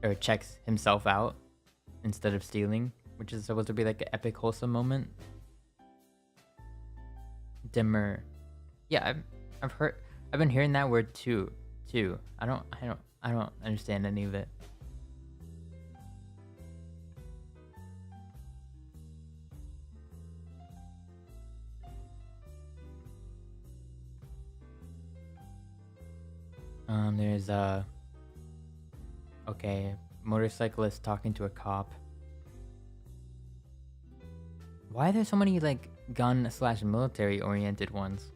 or checks himself out instead of stealing, which is supposed to be like an epic wholesome moment. Dimmer. Yeah, I've been hearing that word too. I don't understand any of it. There's okay, motorcyclist talking to a cop. Why are there so many like gun/military oriented ones?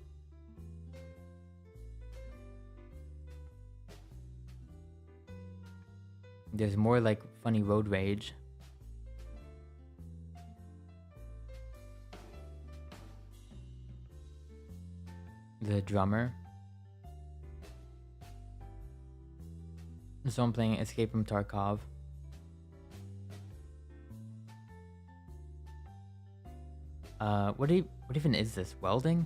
There's more like funny road rage. The drummer. So I'm playing Escape from Tarkov. What even is this? Welding?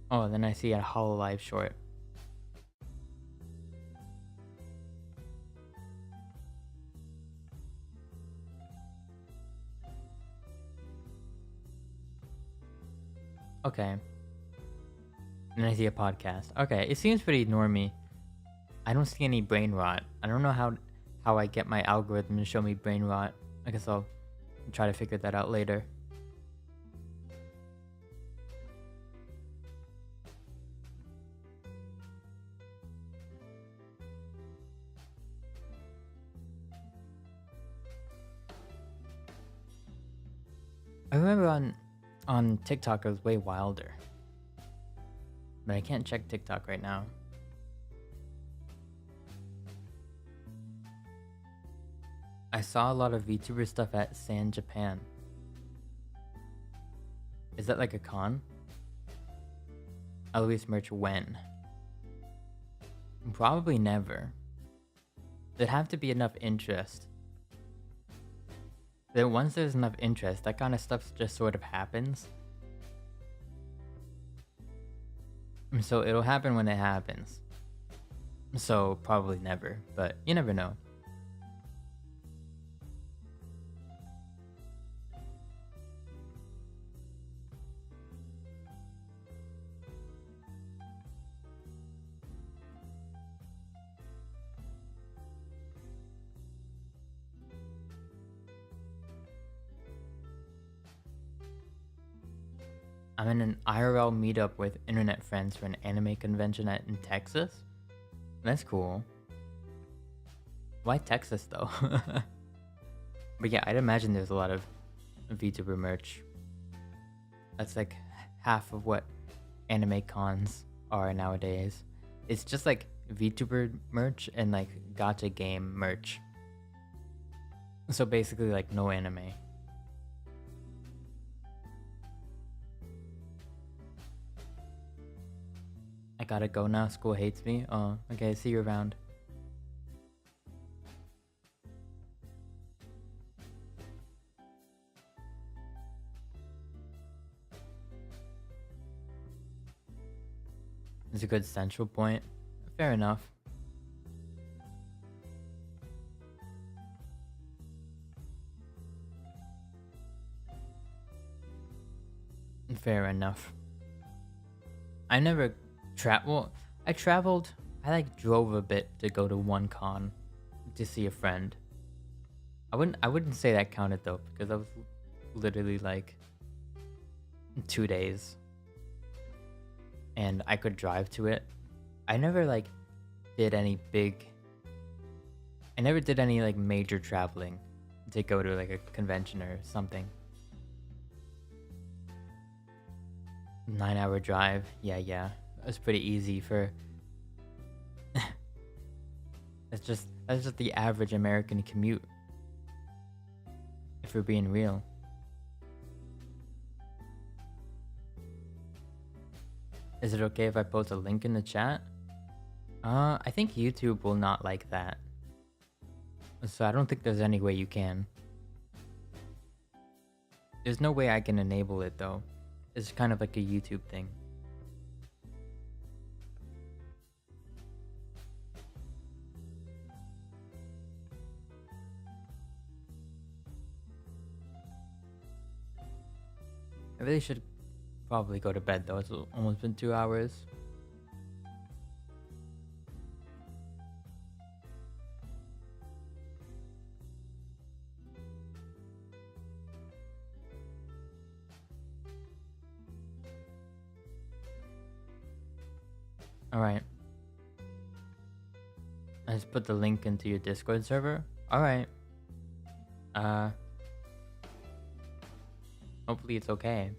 Oh, then I see a Hololive short. Okay. And I see a podcast. Okay, it seems pretty normie. I don't see any brain rot. I don't know how I get my algorithm to show me brain rot. I guess I'll try to figure that out later. I remember on TikTok it was way wilder. But I can't check TikTok right now. I saw a lot of VTuber stuff at San Japan. Is that like a con? Eloise merch when? Probably never. There'd have to be enough interest. Then once there's enough interest, that kind of stuff just sort of happens. So it'll happen when it happens. So probably never, but you never know. I'm in an IRL meetup with internet friends for an anime convention in Texas. That's cool. Why Texas though? But yeah, I'd imagine there's a lot of VTuber merch. That's like half of what anime cons are nowadays. It's just like VTuber merch and like gacha game merch. So basically like no anime. I gotta go now. School hates me. Oh, okay. See you around. It's a good central point. Fair enough. Fair enough. I never travel. I traveled. I like drove a bit to go to one con to see a friend. I wouldn't say that counted though because I was literally like 2 days, and I could drive to it. I never like did any big. I never did any like major traveling to go to like a convention or something. 9-hour drive. Yeah. That's pretty easy for. that's just the average American commute. If we're being real. Is it okay if I post a link in the chat? I think YouTube will not like that. So I don't think there's any way you can. There's no way I can enable it though. It's kind of like a YouTube thing. I really should probably go to bed though. It's almost been 2 hours. Alright. I just put the link into your Discord server. Alright. Hopefully it's okay.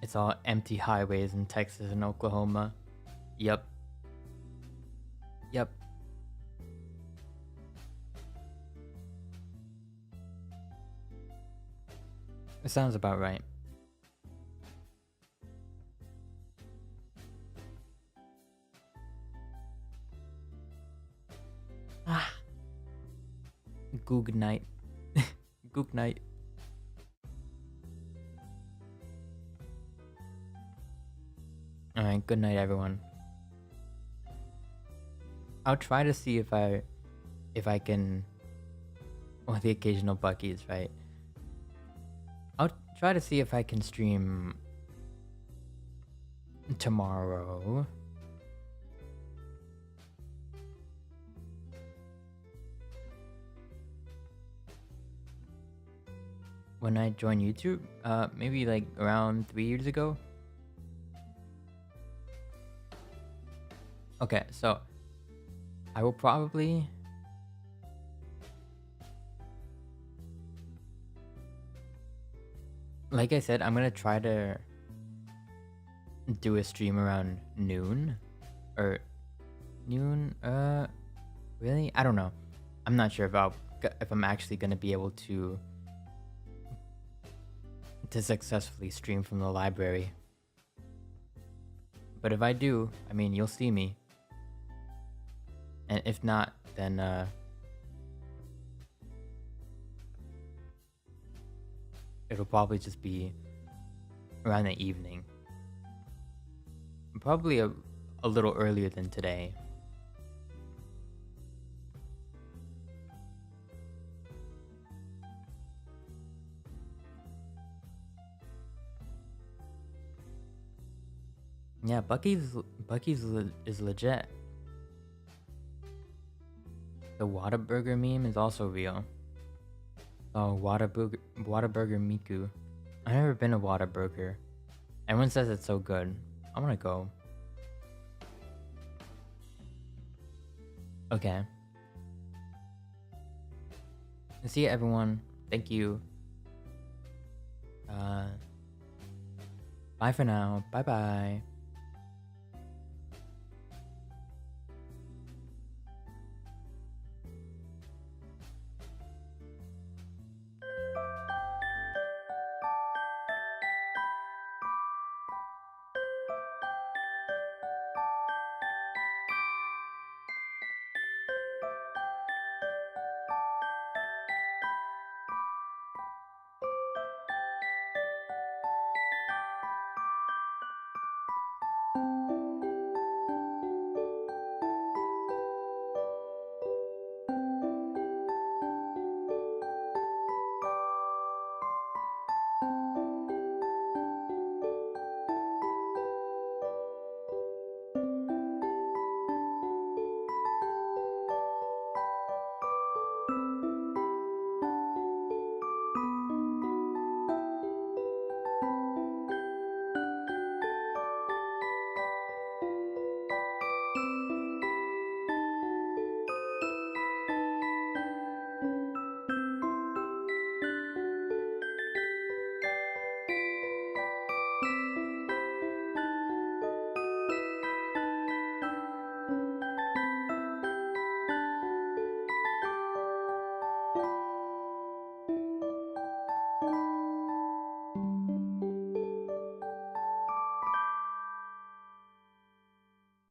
It's all empty highways in Texas and Oklahoma. Yep. It sounds about right. Good night. Good night. Alright, good night everyone. I'll try to see if I can, well, the occasional Buckies, right? I'll try to see if I can stream tomorrow. When I joined YouTube, maybe like around 3 years ago. Okay, so I will probably like I said, I'm gonna try to do a stream around noon or noon. Really? I don't know. I'm not sure if I'm actually gonna be able to successfully stream from the library. But if I do, I mean, you'll see me. And if not, then it'll probably just be around the evening. Probably a little earlier than today. Yeah, Bucky's is legit. The Whataburger meme is also real. Oh, Whataburger Miku. I've never been to Whataburger. Everyone says it's so good. I wanna go. Okay. See you, everyone. Thank you. Bye for now. Bye bye.